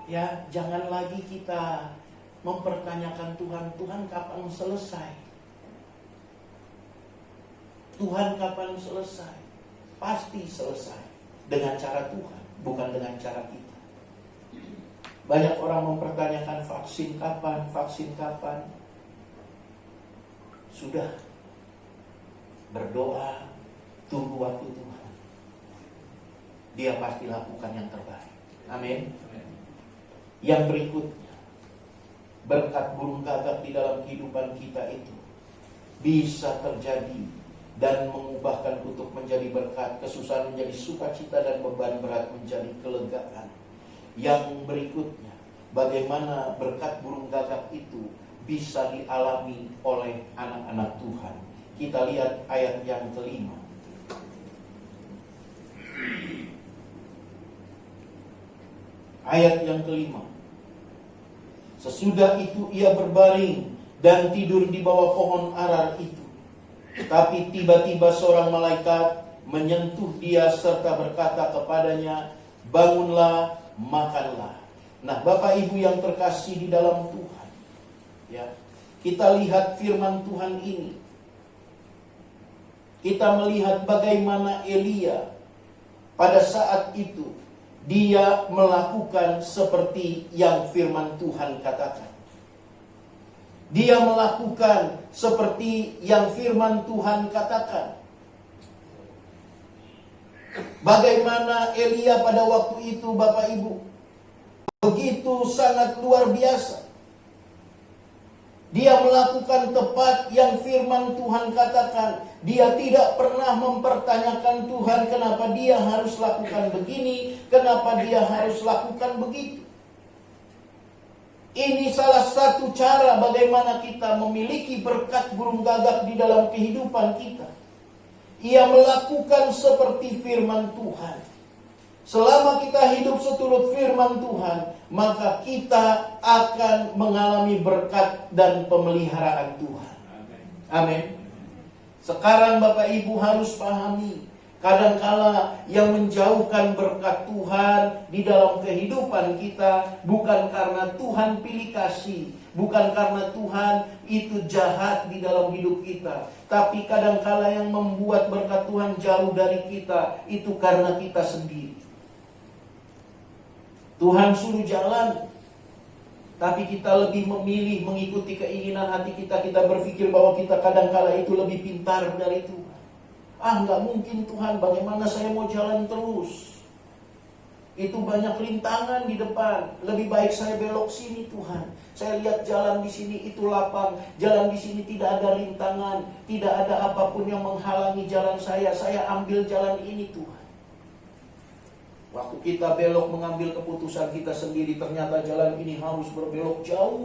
Ya, jangan lagi kita mempertanyakan Tuhan, Tuhan kapan selesai? Tuhan kapan selesai? Pasti selesai dengan cara Tuhan, bukan dengan cara kita. Banyak orang mempertanyakan vaksin kapan? Sudah, berdoa, tunggu waktu Tuhan. Dia pasti lakukan yang terbaik. Amin. Yang berikutnya, berkat burung gagak di dalam kehidupan kita itu bisa terjadi dan mengubahkan kutuk menjadi berkat, kesusahan menjadi sukacita, dan beban berat menjadi kelegaan. Yang berikutnya, bagaimana berkat burung gagak itu bisa dialami oleh anak-anak Tuhan. Kita lihat ayat yang kelima. Ayat yang kelima. Sesudah itu ia berbaring dan tidur di bawah pohon arar itu. Tapi tiba-tiba seorang malaikat menyentuh dia serta berkata kepadanya, bangunlah, makanlah. Nah, Bapak Ibu yang terkasih di dalam Tuhan, ya, kita lihat firman Tuhan ini. Kita melihat bagaimana Elia pada saat itu dia melakukan seperti yang firman Tuhan katakan. Dia melakukan seperti yang firman Tuhan katakan. Bagaimana Elia pada waktu itu, Bapak Ibu, begitu sangat luar biasa. Dia melakukan tepat yang firman Tuhan katakan. Dia tidak pernah mempertanyakan Tuhan kenapa dia harus lakukan begini, kenapa dia harus lakukan begitu. Ini salah satu cara bagaimana kita memiliki berkat burung gagak di dalam kehidupan kita. Ia melakukan seperti firman Tuhan. Selama kita hidup seturut firman Tuhan, maka kita akan mengalami berkat dan pemeliharaan Tuhan. Amin. Sekarang Bapak Ibu harus pahami, kadangkala yang menjauhkan berkat Tuhan di dalam kehidupan kita bukan karena Tuhan pilih kasih, bukan karena Tuhan itu jahat di dalam hidup kita, tapi kadangkala yang membuat berkat Tuhan jauh dari kita itu karena kita sendiri. Tuhan suruh jalan, tapi kita lebih memilih mengikuti keinginan hati kita. Kita berpikir bahwa kita kadangkala itu lebih pintar dari Tuhan. Nggak mungkin Tuhan, bagaimana saya mau jalan terus? Itu banyak rintangan di depan. Lebih baik saya belok sini Tuhan. Saya lihat jalan di sini itu lapang, jalan di sini tidak ada rintangan, tidak ada apapun yang menghalangi jalan saya. Saya ambil jalan ini Tuhan. Waktu kita belok mengambil keputusan kita sendiri, ternyata jalan ini harus berbelok jauh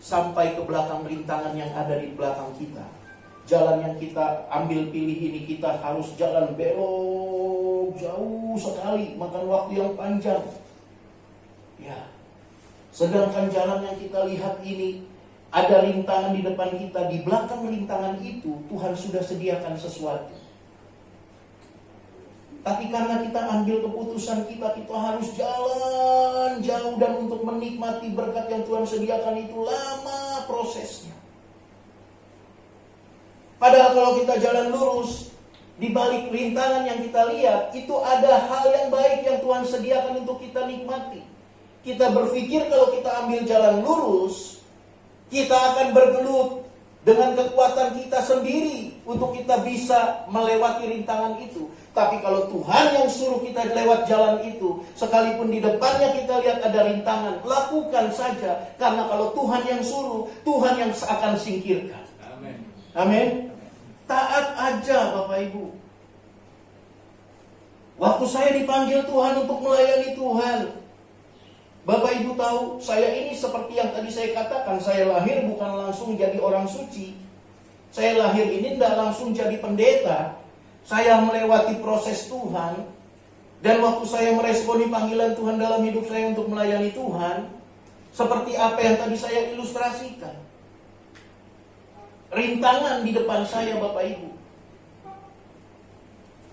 sampai ke belakang rintangan yang ada di belakang kita. jalan yang kita ambil pilih ini kita harus jalan belok jauh sekali, makan waktu yang panjang. Ya. Sedangkan jalan yang kita lihat ini ada rintangan di depan kita, di belakang rintangan itu Tuhan sudah sediakan sesuatu. Tapi karena kita ambil keputusan kita harus jalan jauh, dan untuk menikmati berkat yang Tuhan sediakan itu lama prosesnya. Padahal kalau kita jalan lurus, di balik rintangan yang kita lihat, itu ada hal yang baik yang Tuhan sediakan untuk kita nikmati. Kita berpikir kalau kita ambil jalan lurus, kita akan bergelut dengan kekuatan kita sendiri untuk kita bisa melewati rintangan itu. Tapi kalau Tuhan yang suruh kita lewat jalan itu, sekalipun di depannya kita lihat ada rintangan, lakukan saja. Karena kalau Tuhan yang suruh, Tuhan yang akan singkirkan. Amin. Amin. Taat aja Bapak Ibu. Waktu saya dipanggil Tuhan untuk melayani Tuhan, Bapak Ibu tahu, saya ini seperti yang tadi saya katakan, saya lahir bukan langsung jadi orang suci. Saya lahir ini tidak langsung jadi pendeta. Saya melewati proses Tuhan. Dan waktu saya meresponi panggilan Tuhan dalam hidup saya untuk melayani Tuhan, seperti apa yang tadi saya ilustrasikan. Rintangan di depan saya Bapak Ibu.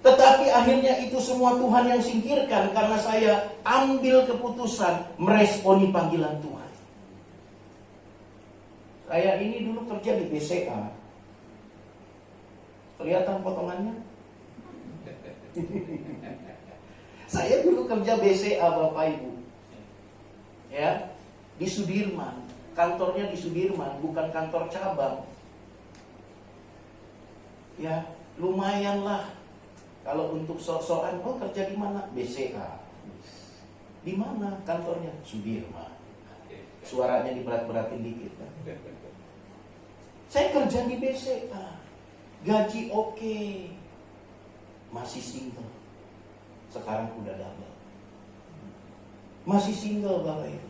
Tetapi akhirnya itu semua Tuhan yang singkirkan karena saya ambil keputusan meresponi panggilan Tuhan. Saya ini dulu kerja di BCA. Kelihatan potongannya? Saya dulu kerja BCA Bapak Ibu. Ya, di Sudirman. Kantornya di Sudirman, bukan kantor cabang. Ya, lumayan lah. Kalau untuk sok-sokan, oh kerja di mana? BCA. Di mana kantornya? Sudirman. Suaranya diberat-beratin dikit kan? Saya kerja di BCA. Gaji oke. Masih single. Sekarang udah double. Masih single Bapak Ibu.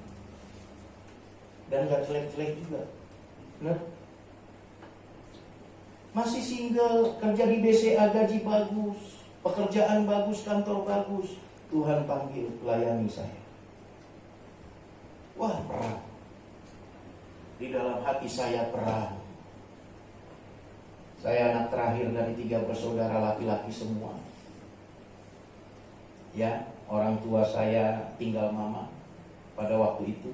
Dan gak jelek-jelek juga. Benar? Masih single, kerja di BCA, gaji bagus, pekerjaan bagus, kantor bagus. Tuhan panggil, layani saya. Wah, perang. Di dalam hati saya perang. Saya anak terakhir dari 3 bersaudara laki-laki semua. Ya, orang tua saya tinggal mama pada waktu itu.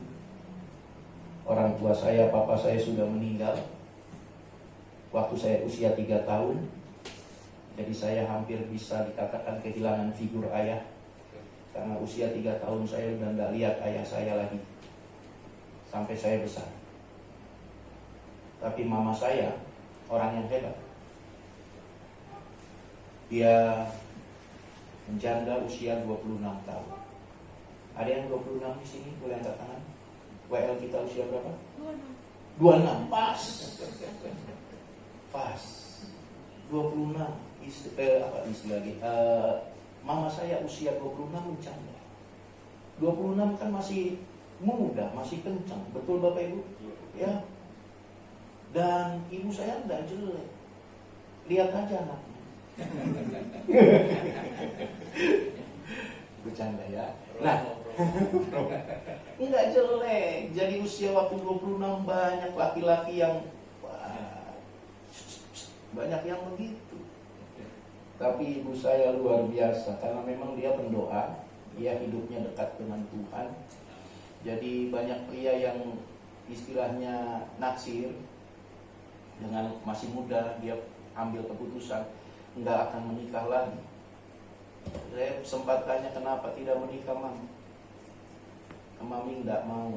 Orang tua saya, papa saya sudah meninggal waktu saya usia 3 tahun. Jadi saya hampir bisa dikatakan kehilangan figur ayah. Karena usia 3 tahun saya sudah tidak lihat ayah saya lagi sampai saya besar. Tapi mama saya orang yang hebat. Dia menjanda usia 26 tahun. Ada yang 26 di sini? Boleh angkat tangan? WL kita usia berapa? 26. Pas. Pas. 26. Mama saya usia 26 menjanda. 26 kan masih muda, masih kencang. Betul Bapak Ibu? Ya. Dan ibu saya tidak jelek. Lihat aja anaknya. Bercanda ya. Nah, enggak jelek. Jadi usia waktu 26 banyak laki-laki yang banyak yang begitu. Tapi ibu saya luar biasa karena memang dia pendoa, dia hidupnya dekat dengan Tuhan. Jadi banyak pria yang istilahnya naksir, dengan masih muda dia ambil keputusan nggak akan menikah lagi. Saya sempat tanya kenapa tidak menikah Mami. Mami nggak mau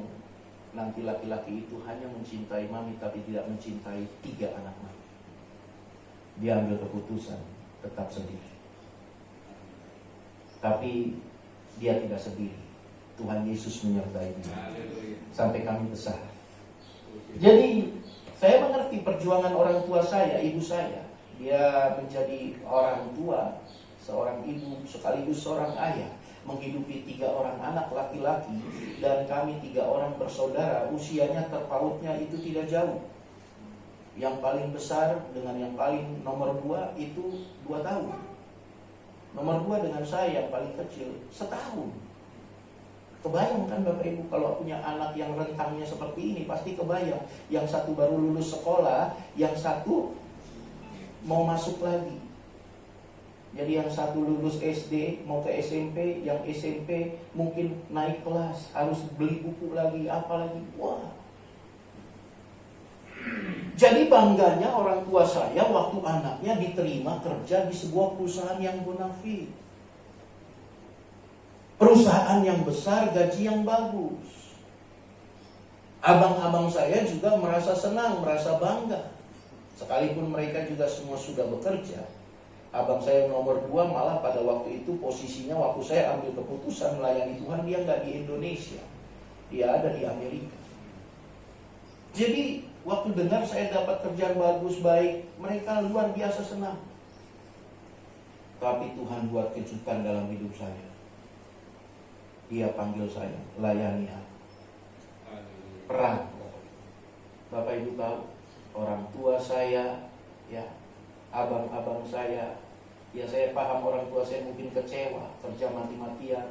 nanti laki-laki itu hanya mencintai Mami tapi tidak mencintai 3 anak Mami. Dia ambil keputusan tetap sendiri. Tapi dia tidak sendiri. Tuhan Yesus menyertai dia sampai kami besar. Jadi saya mengerti perjuangan orang tua saya, ibu saya. Dia menjadi orang tua, seorang ibu sekaligus seorang ayah, menghidupi 3 orang anak laki-laki, dan kami 3 orang bersaudara, usianya terpautnya itu tidak jauh. Yang paling besar dengan yang paling nomor 2 itu 2 tahun. Nomor 2 dengan saya yang paling kecil setahun. Kebayang kan Bapak Ibu, kalau punya anak yang rentangnya seperti ini, pasti kebayang. Yang satu baru lulus sekolah, yang satu mau masuk lagi. Jadi yang satu lulus SD mau ke SMP, yang SMP mungkin naik kelas, harus beli buku lagi, apa lagi. Wah. Jadi bangganya orang tua saya waktu anaknya diterima kerja di sebuah perusahaan yang bonafit. Perusahaan yang besar, gaji yang bagus. Abang-abang saya juga merasa senang, merasa bangga. Sekalipun mereka juga semua sudah bekerja. Abang saya nomor 2 malah pada waktu itu posisinya waktu saya ambil keputusan melayani Tuhan, dia nggak di Indonesia. Dia ada di Amerika. Jadi waktu dengar saya dapat kerjaan bagus, baik, mereka luar biasa senang. Tapi Tuhan buat kejutan dalam hidup saya. Dia panggil saya, layani aku. Perang. Bapak Ibu tahu, orang tua saya, ya, abang-abang saya, ya saya paham orang tua saya mungkin kecewa, kerja mati-matian,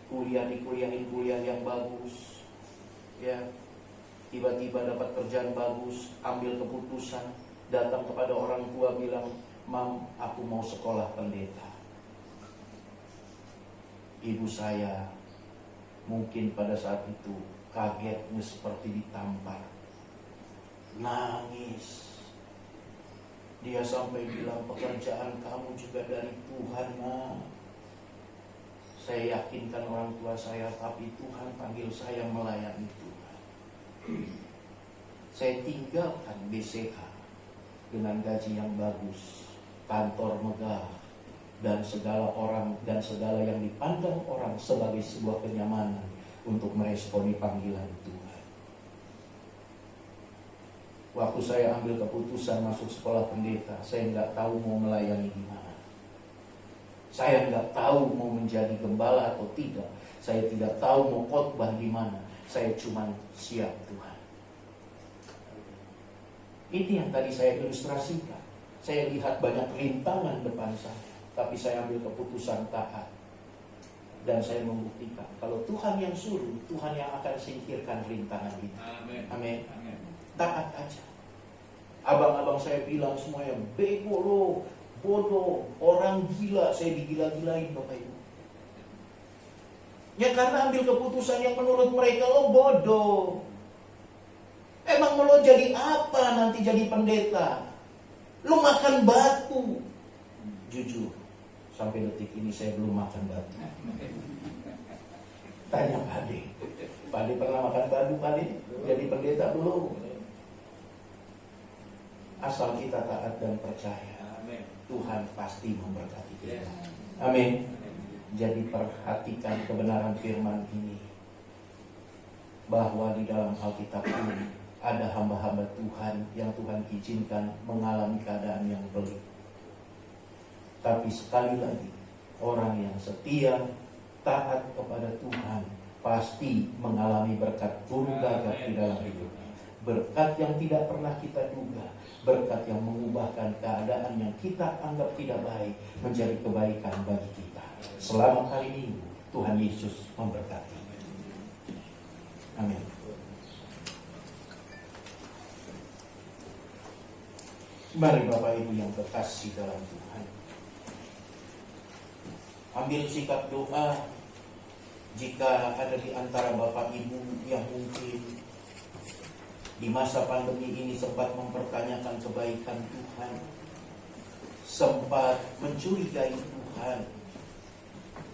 dikuliahin kuliah yang bagus, ya, tiba-tiba dapat kerjaan bagus, ambil keputusan, datang kepada orang tua bilang, "Mam, aku mau sekolah pendeta." Ibu saya mungkin pada saat itu kagetnya seperti ditampar, nangis. Dia sampai bilang, "Pekerjaan kamu juga dari Tuhan, Ma." Saya yakinkan orang tua saya, tapi Tuhan panggil saya melayani Tuhan. Saya tinggalkan BCA dengan gaji yang bagus, kantor megah, dan segala orang dan segala yang dipandang orang sebagai sebuah kenyamanan untuk meresponi panggilan Tuhan. Waktu saya ambil keputusan masuk sekolah pendeta, saya nggak tahu mau melayani di mana. Saya nggak tahu mau menjadi gembala atau tidak. Saya tidak tahu mau khotbah di mana. Saya cuma siap Tuhan. Ini yang tadi saya ilustrasikan. Saya lihat banyak rintangan depan saya, tapi saya ambil keputusan taat. Dan saya membuktikan kalau Tuhan yang suruh, Tuhan yang akan singkirkan rintangan itu. Amin. Taat aja. Abang-abang saya bilang semuanya, "Bego lo, bodoh, orang gila." Saya digila-gilain Bapak Ibu. Ya karena ambil keputusan yang menurut mereka lo bodoh. Emang lo jadi apa nanti jadi pendeta? Lo makan batu. Jujur, sampai detik ini saya belum makan batu. Tanya Pak Ade. Pak Ade pernah makan batu, Pak Ade? Jadi pendeta belum? Asal kita taat dan percaya, Tuhan pasti memberkati kita. Amin. Jadi perhatikan kebenaran firman ini, bahwa di dalam Alkitab ini ada hamba-hamba Tuhan yang Tuhan izinkan mengalami keadaan yang pelik. Tapi sekali lagi, orang yang setia, taat kepada Tuhan pasti mengalami berkat turun gagap di dalam hidupnya. Berkat yang tidak pernah kita duga, berkat yang mengubahkan keadaan yang kita anggap tidak baik menjadi kebaikan bagi kita. Selamat hari Minggu, Tuhan Yesus memberkati. Amin. Mari Bapak Ibu yang terkasih dalam Tuhan, ambil sikap doa. Jika ada di antara Bapak Ibu yang mungkin di masa pandemi ini sempat mempertanyakan kebaikan Tuhan, sempat mencurigai Tuhan,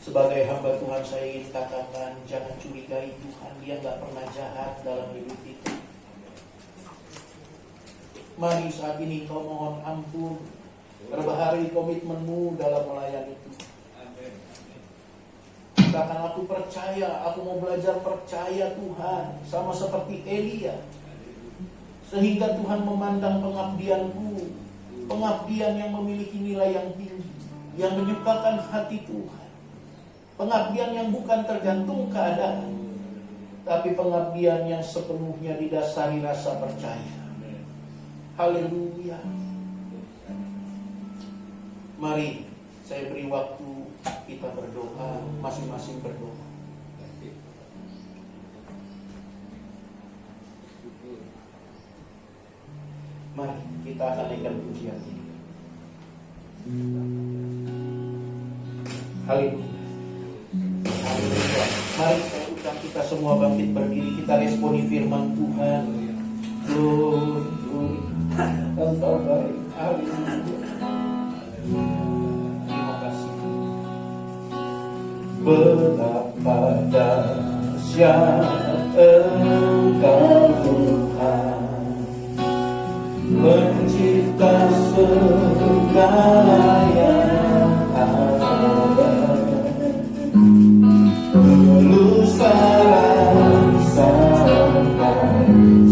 sebagai hamba Tuhan saya ingin katakan, jangan curigai Tuhan. Dia gak pernah jahat dalam hidup kita. Mari saat ini kau mohon ampun, perbaharui komitmenmu dalam melayani Tuhan. Katakan, aku percaya, aku mau belajar percaya Tuhan, sama seperti Elia, sehingga Tuhan memandang pengabdianku, pengabdian yang memiliki nilai yang tinggi, yang menyukakan hati Tuhan, pengabdian yang bukan tergantung keadaan, tapi pengabdian yang sepenuhnya didasari rasa percaya. Haleluya. Mari saya beri waktu kita berdoa, masing-masing berdoa. Mari kita akan naikkan pujian ini. Haleluya. Haleluya. Mari saya undang kita semua bangkit berdiri, kita responi firman Tuhan. Glory, Engkau baik. Haleluya. Terima kasih. Betapa dahsyat Engkau Tuhan, pencipta segala yang ada, tulus sampai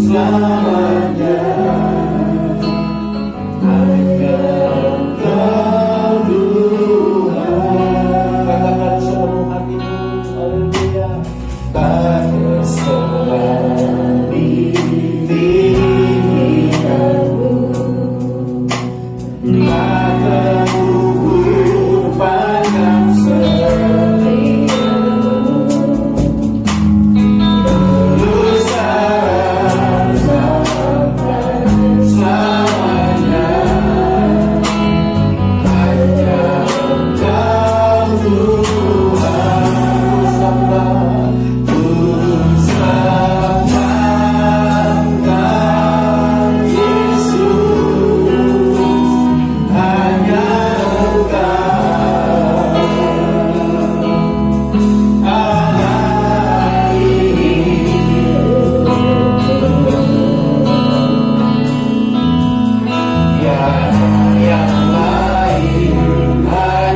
selamanya. Hanya Engkau Tuhan. Katakan sepenuh hatimu, haleluya. Tak selami dirimu, tak terukur panjang setiamu, tulus sampai selamanya. Hanya Engkau Tuhan. Selamatkan Yesus, hanya Engkau Allah hidup. Yang lain hanya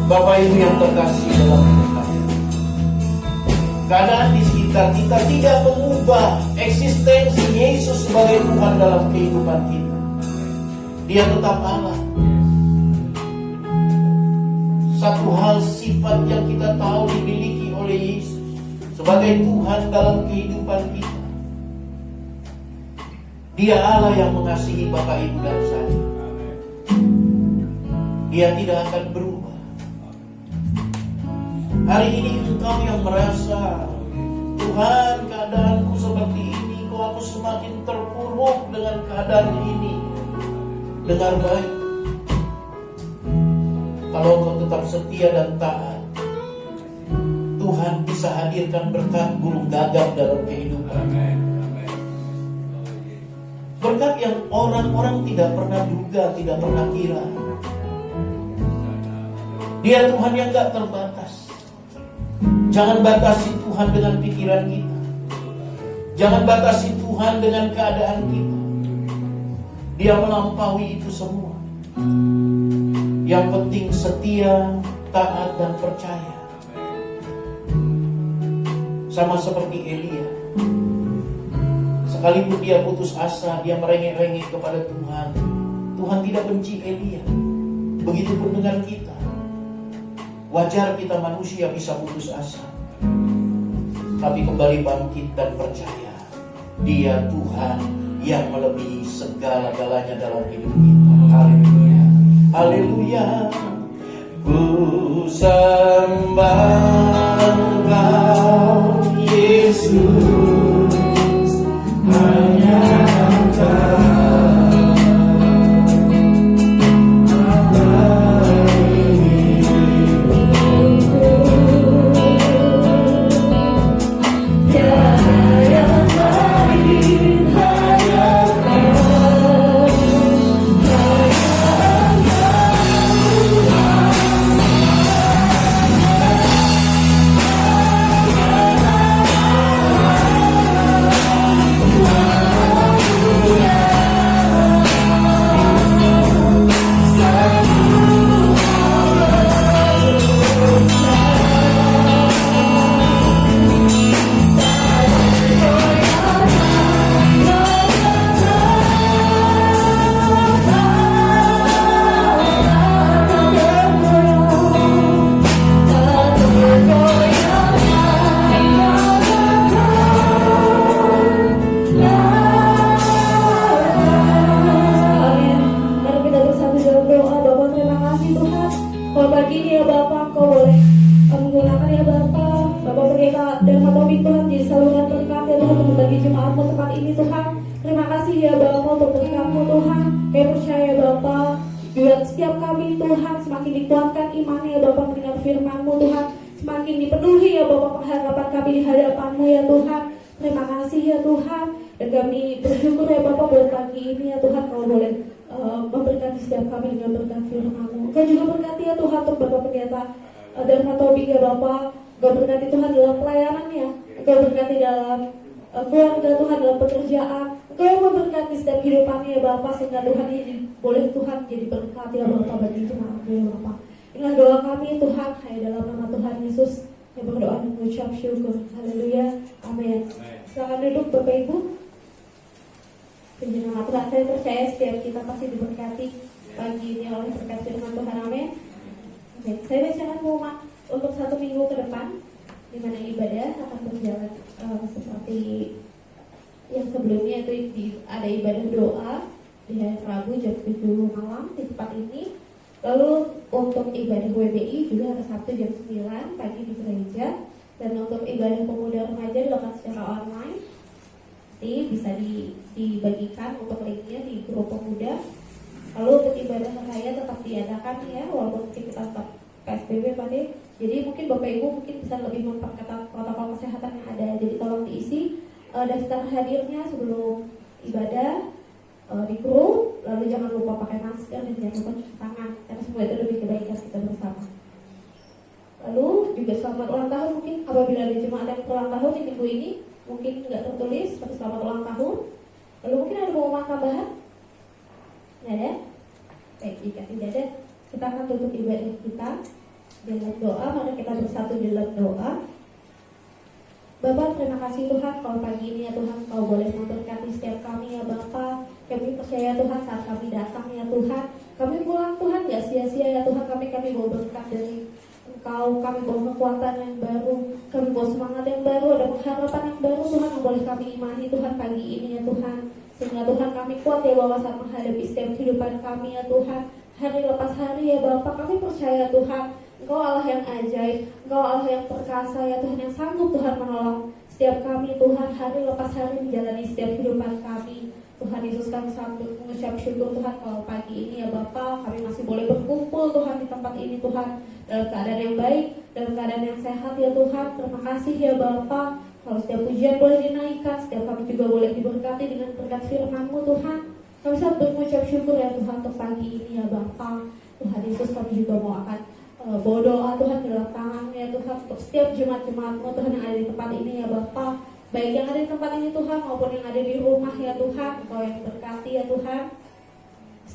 Bapak Ibu yang terkasih dalam Tuhan, keadaan di sekitar kita tidak mengubah eksistensi Yesus sebagai Tuhan dalam kehidupan kita. Dia tetap Allah. Satu hal sifat yang kita tahu dimiliki oleh Yesus sebagai Tuhan dalam kehidupan kita, Dia Allah yang mengasihi Bapak Ibu dan saya. Dia tidak akan berubah. Hari ini engkau yang merasa, Tuhan, keadaanku seperti ini, kok aku semakin terpuruk dengan keadaan ini. Dengar baik, kalau engkau tetap setia dan taat, Tuhan bisa hadirkan berkat burung gagap dalam kehidupan. Berkat yang orang-orang tidak pernah duga, tidak pernah kira. Dia Tuhan yang gak terbatas. Jangan batasi Tuhan dengan pikiran kita. Jangan batasi Tuhan dengan keadaan kita. Dia melampaui itu semua. Yang penting setia taat dan percaya. Sama seperti Elia. Sekalipun dia putus asa, dia merengek-rengek kepada Tuhan. Tuhan tidak benci Elia. Begitupun dengan kita. Wajar kita manusia bisa putus asa, tapi kembali bangkit dan percaya Dia Tuhan yang melebihi segala-galanya dalam hidup kita. Haleluya, haleluya. Ku sembah Engkau Yesus, hanya Engkau.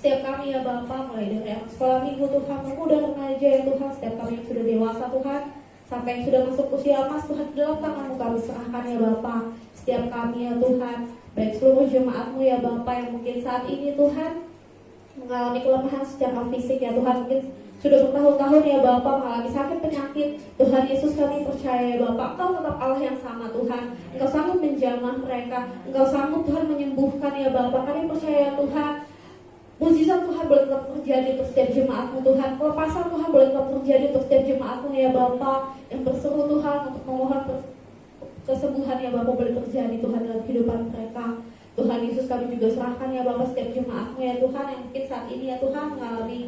setiap kami ya Bapa, mulai dari anak sekolah minggu Tuhan, pemuda remaja ya Tuhan, setiap kami yang sudah dewasa Tuhan, sampai yang sudah masuk usia emas Tuhan, dalam tangan-Mu kami serahkan ya Bapa. Setiap kami ya Tuhan, baik seluruh jemaat-Mu ya Bapa yang mungkin saat ini Tuhan mengalami kelemahan secara fisik ya Tuhan, mungkin sudah bertahun-tahun ya Bapak mengalami sakit penyakit. Tuhan Yesus, kami percaya ya Bapak, Engkau tetap Allah yang sama Tuhan. Engkau sanggup menjamah mereka, Engkau sanggup Tuhan menyembuhkan ya Bapak. Kami percaya Tuhan, mujizat Tuhan boleh tetap terjadi untuk setiap jemaat-Mu Tuhan. Pelepasan Tuhan boleh tetap terjadi untuk setiap jemaat-Mu ya Bapak, yang berseru Tuhan untuk memohon kesembuhan ya Bapak boleh terjadi Tuhan dalam kehidupan mereka. Tuhan Yesus, kami juga serahkan ya Bapak setiap jemaat-Mu ya Tuhan, yang mungkin saat ini ya Tuhan mengalami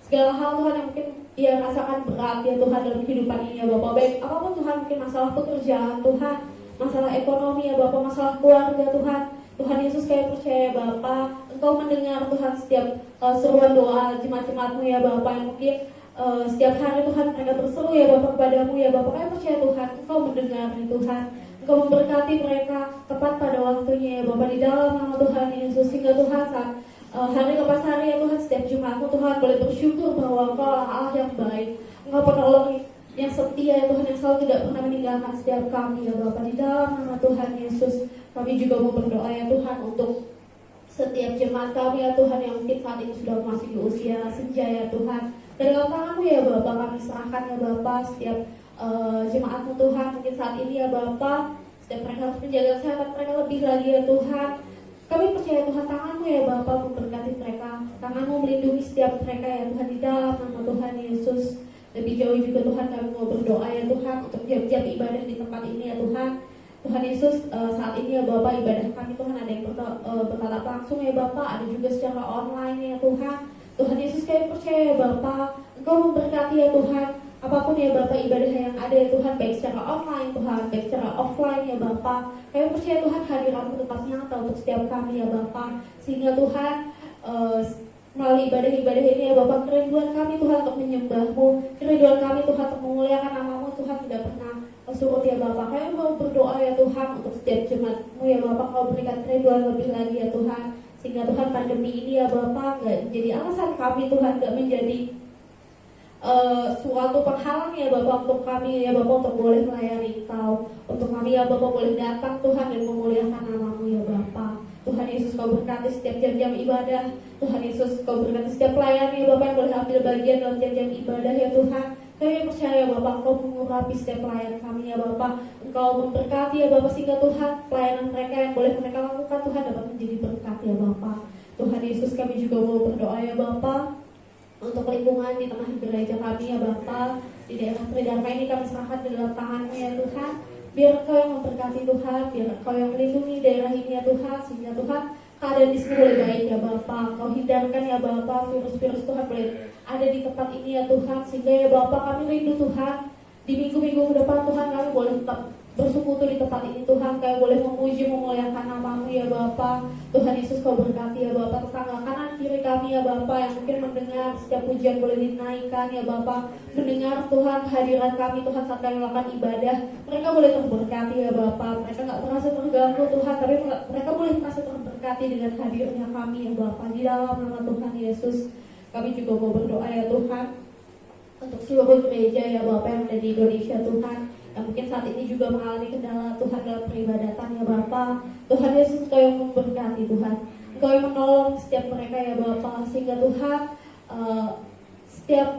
segala hal Tuhan yang mungkin ia rasakan berat ya Tuhan dalam kehidupan ini ya Bapak. Baik apapun Tuhan, mungkin masalah pekerjaan Tuhan, masalah ekonomi ya Bapak, masalah keluarga Tuhan. Tuhan Yesus, kami percaya Bapak, Engkau mendengar Tuhan setiap seruan doa jemaat-jemaat-Mu ya Bapak, yang mungkin setiap hari Tuhan mereka berseru ya Bapak kepadamu ya Bapak. Kami percaya Tuhan, Engkau mendengar ya Tuhan. Engkau memberkati mereka tepat pada waktunya ya Bapak, di dalam nama Tuhan Yesus. Sehingga Tuhan saat hari lepas hari ya Tuhan, setiap jemaat-Mu Tuhan boleh bersyukur bahwa Engkau adalah Allah yang baik, Engkau penolong yang setia ya Tuhan, yang selalu tidak pernah meninggalkan setiap kami ya Bapak. Di dalam nama Tuhan Yesus, kami juga mau berdoa ya Tuhan untuk setiap jemaat kami ya Tuhan, yang mungkin saat ini sudah masih di usia senja ya Tuhan. Dari dalam tangan-Mu ya Bapak, kami serahkan ya Bapak setiap jemaat-Mu Tuhan, mungkin saat ini ya Bapak, setiap mereka harus menjaga kesehatan mereka lebih lagi ya Tuhan. Kami percaya Tuhan, tangan-Mu ya Bapak memberkati mereka, tangan-Mu melindungi setiap mereka ya Tuhan, di dalam nama Tuhan Yesus. Lebih jauh juga Tuhan, kami mau berdoa ya Tuhan untuk jam-jam ibadah di tempat ini ya Tuhan. Tuhan Yesus, saat ini ya Bapak, ibadah kami Tuhan ada yang bertatap langsung ya Bapak, ada juga secara online ya Tuhan. Tuhan Yesus, kami percaya ya Bapak, Engkau memberkati ya Tuhan, apapun ya Bapak ibadah yang ada ya Tuhan, baik secara online Tuhan, baik secara offline ya Bapak. Kami percaya Tuhan, hadirat-Mu tetap nyata untuk setiap kami ya Bapak. Sehingga Tuhan, melalui ibadah-ibadah ini ya Bapak, kerinduan kami Tuhan untuk menyembah-Mu, kerinduan kami Tuhan untuk memuliakan nama-Mu Tuhan tidak pernah surut ya Bapak. Kami mau berdoa ya Tuhan untuk setiap jemaat-Mu ya Bapak, Kau berikan kerinduan lebih lagi ya Tuhan, sehingga Tuhan pandemi ini ya Bapak gak menjadi alasan kami Tuhan, gak menjadi suatu penghalang ya Bapak untuk kami ya Bapak untuk boleh melayani Engkau, untuk kami ya Bapak boleh datang Tuhan dan memuliakan nama-Mu ya Bapak. Tuhan Yesus, Kau berkati setiap jam-jam ibadah. Tuhan Yesus, Kau berkati setiap pelayan ya Bapak yang boleh ambil bagian dalam jam-jam ibadah ya Tuhan. Kami percaya Bapak, Engkau mengurapi setiap pelayan kami ya Bapak. Engkau memberkati ya Bapak, sehingga Tuhan pelayanan mereka yang boleh mereka lakukan Tuhan dapat menjadi berkat ya Bapak. Tuhan Yesus, kami juga mau berdoa ya Bapak untuk lingkungan di tengah gereja kami ya Bapak. Di daerah Tridharma ini kami serahkan di dalam tangan-Mu ya Tuhan. Biar Engkau yang memberkati Tuhan, biar Engkau yang melindungi daerah ini ya Tuhan, sehingga Tuhan keadaan di sini boleh baik ya Bapak. Engkau hindarkan ya Bapak virus-virus Tuhan boleh ada di tempat ini ya Tuhan, sehingga ya Bapak kami rindu Tuhan di minggu-minggu ke depan Tuhan, kami boleh tetap bersekutu di tempat ini Tuhan, kami boleh memuji memuliakan nama-Mu ya Bapak. Tuhan Yesus, Kau berkati ya Bapak tetangga kanan kiri kami ya Bapak, yang mungkin mendengar setiap pujian boleh dinaikkan ya Bapak, mendengar Tuhan hadirat kami Tuhan saat kami melakukan ibadah, mereka boleh terberkati ya Bapak. Mereka gak merasa terganggu Tuhan, tapi mereka boleh merasa terberkati dengan hadirnya kami ya Bapak. Di dalam nama Tuhan Yesus, kami juga mau berdoa ya Tuhan untuk seluruh gereja ya Bapak yang ada di Indonesia Tuhan, yang mungkin saat ini juga mengalami kendala Tuhan dalam peribadatan ya Bapak. Tuhan Yesus, Engkau yang memberkati Tuhan, Engkau yang menolong setiap mereka ya Bapak, sehingga Tuhan setiap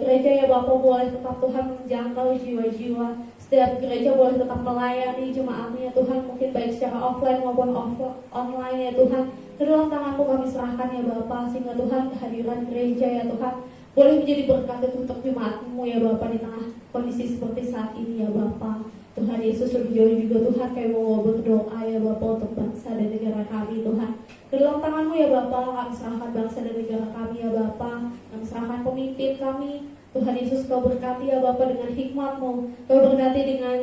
gereja ya Bapak boleh tetap Tuhan menjangkau jiwa-jiwa, setiap gereja boleh tetap melayani jemaatnya Tuhan, mungkin baik secara offline maupun online ya Tuhan. Ke dalam tangan-Mu kami serahkan ya Bapak, sehingga Tuhan kehadiran gereja ya Tuhan boleh menjadi berkat untuk jemaat-Mu ya Bapak di tengah kondisi seperti saat ini ya Bapak. Tuhan Yesus, lebih jauh juga Tuhan kami mau berdoa ya Bapak untuk bangsa dan negara kami Tuhan. Ke dalam tangan-Mu ya Bapak kami serahkan bangsa dan negara kami ya Bapak. Kami serahkan pemimpin kami. Tuhan Yesus, Kau berkati ya Bapak dengan hikmat-Mu, Kau berkati dengan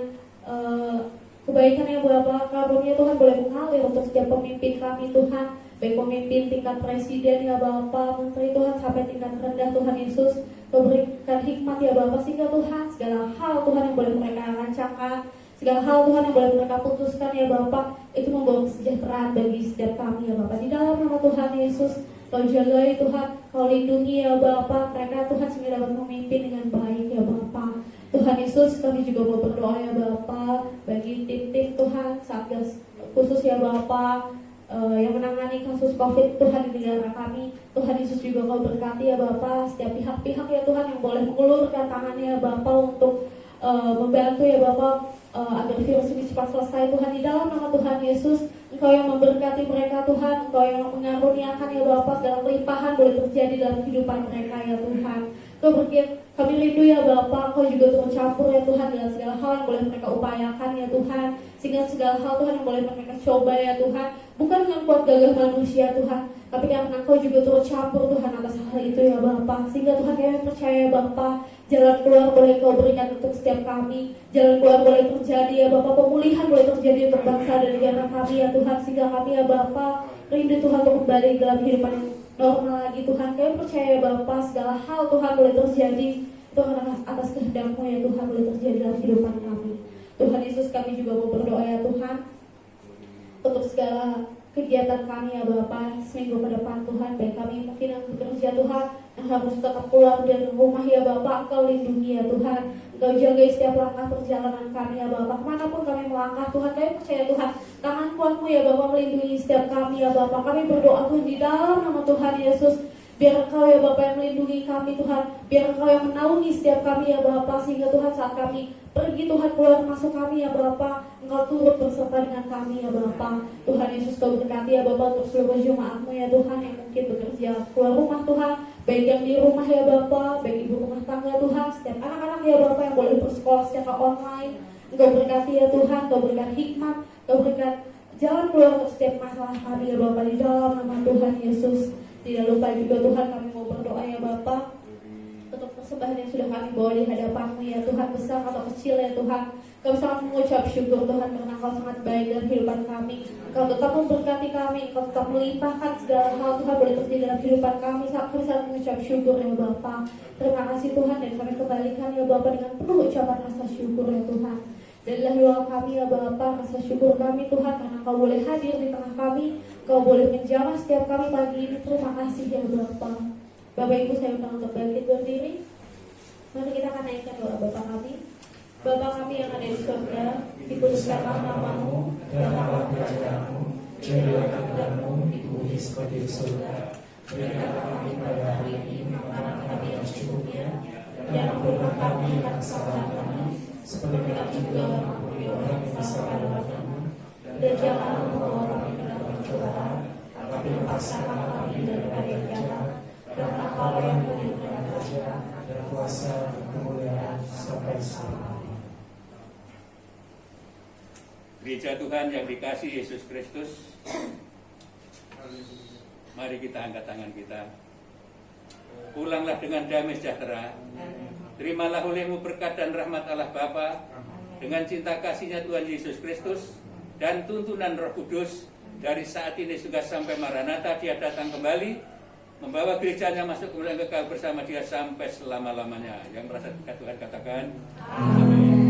kebaikan ya Bapak. Karunia Tuhan boleh mengalir untuk setiap pemimpin kami Tuhan, baik pemimpin tingkat presiden ya Bapak, menteri Tuhan, sampai tingkat rendah Tuhan Yesus. Kau berikan hikmat ya Bapak, sehingga Tuhan segala hal Tuhan yang boleh mereka rancangkan, segala hal Tuhan yang boleh mereka putuskan ya Bapak, itu membawa kesejahteraan bagi setiap kami ya Bapak. Di dalam nama Tuhan Yesus, Kau jagai Tuhan, Kau lindungi ya Bapa mereka Tuhan sehingga dapat memimpin dengan baik ya Bapa. Tuhan Yesus, kami juga mau berdoa ya Bapa bagi tim-tim Tuhan Satgas khusus ya Bapa yang menangani kasus COVID Tuhan di negara kami. Tuhan Yesus juga Kau berkati ya Bapa setiap pihak-pihak ya Tuhan yang boleh mengulurkan tangannya ya Bapa untuk membantu ya Bapa agar virus ini cepat selesai Tuhan. Di dalam nama Tuhan Yesus, Engkau yang memberkati mereka Tuhan, Engkau yang mengaruniakan ya Bapa segala kelimpahan boleh terjadi dalam kehidupan mereka ya Tuhan. Kau berkati kami rindu ya Bapa, Kau juga turut campur ya Tuhan dalam segala hal yang boleh mereka upayakan ya Tuhan. Sehingga segala hal Tuhan yang boleh mereka coba ya Tuhan, bukan dengan kuat gagah manusia Tuhan, tapi karena Kau juga turut campur Tuhan atas hal itu ya Bapa. Sehingga Tuhan kami percaya Bapa, jalan keluar boleh Kau berikan untuk setiap kami. Jalan keluar boleh terjadi ya Bapa, pemulihan boleh terjadi untuk bangsa dan negara kami ya Tuhan. Sehingga kami ya Bapa rindu Tuhan untuk kembali dalam kehidupan yang normal lagi Tuhan. Kami percaya Bapa segala hal Tuhan boleh terjadi Tuhan atas kehendak-Mu ya Tuhan boleh terjadi dalam kehidupan kami. Tuhan Yesus, kami juga mau berdoa ya Tuhan untuk segala kegiatan kami ya Bapa seminggu ke depan Tuhan. Baik kami mungkin yang bekerja Tuhan yang harus tetap keluar dari rumah ya Bapa, Engkau lindungi ya Tuhan. Engkau jaga setiap langkah perjalanan kami ya Bapa. Kemanapun kami melangkah Tuhan, kami percaya Tuhan tangan kuat-Mu ya Bapa melindungi setiap kami ya Bapa. Kami berdoa Tuhan di dalam nama Tuhan Yesus, biar Engkau ya Bapa yang melindungi kami Tuhan, biar Engkau yang menaungi setiap kami ya Bapa. Sehingga Tuhan saat kami pergi Tuhan keluar masuk kami ya Bapa, Engkau turut berserta dengan kami ya Bapa. Tuhan Yesus, Kau berkati ya Bapa untuk seluruh jemaat-Mu ya Tuhan yang mungkin bekerja keluar rumah Tuhan, baik yang di rumah ya Bapa, baik ibu rumah tangga Tuhan, setiap anak-anak ya Bapa yang boleh bersekolah secara online. Engkau berkati ya Tuhan, Kau berikan hikmat, Kau berikan jalan keluar untuk setiap masalah kami ya Bapa di dalam nama Tuhan Yesus. Tidak lupa juga Tuhan kami mau berdoa ya Bapa untuk persembahan yang sudah kami bawa di hadapan-Mu ya Tuhan, besar atau kecil ya Tuhan. Kami sangat mengucap syukur Tuhan karena Engkau sangat baik dalam kehidupan kami. Engkau tetap memberkati kami, Engkau tetap melimpahkan segala hal Tuhan boleh terjadi dalam kehidupan kami. Kami sangat mengucap syukur ya Bapa. Terima kasih Tuhan dan kami kembalikan ya Bapa dengan penuh ucapan rasa syukur ya Tuhan. Darilah doa kami ya Bapa, rasa syukur kami Tuhan karena Kau boleh hadir di tengah kami, Kau boleh menjamah setiap kami pagi ini. Terima kasih ya Bapa. Bapak Ibu saya undang untuk bangkit berdiri. Mari kita akan naikkan doa Bapa kami. Bapa kami yang ada di surga, dikuduskanlah nama-Mu, datanglah kerajaan-Mu, jadilah kehendak-Mu di bumi seperti di surga. Berikanlah kami pada hari ini makanan kami yang secukupnya, dan ampunilah kami akan kesalahan kami, seperti kami juga mengampuni orang yang bersalah kepada kami. Dan janganlah membawa kami ke dalam pencobaan, tapi lepaskanlah kami daripada yang jahat. Karena Engkau yang memiliki kerajaan dan kuasa dan kemuliaan sampai selamanya. Gereja Tuhan yang dikasihi Yesus Kristus, mari kita angkat tangan kita. Pulanglah dengan damai sejahtera. Terimalah olehmu berkat dan rahmat Allah Bapa, dengan cinta kasih-Nya Tuhan Yesus Kristus, dan tuntunan Roh Kudus dari saat ini juga sampai Maranatha Dia datang kembali, membawa gerejanya masuk kemuliaan kekal bersama Dia sampai selama-lamanya. Yang merasa dekat Tuhan katakan amin.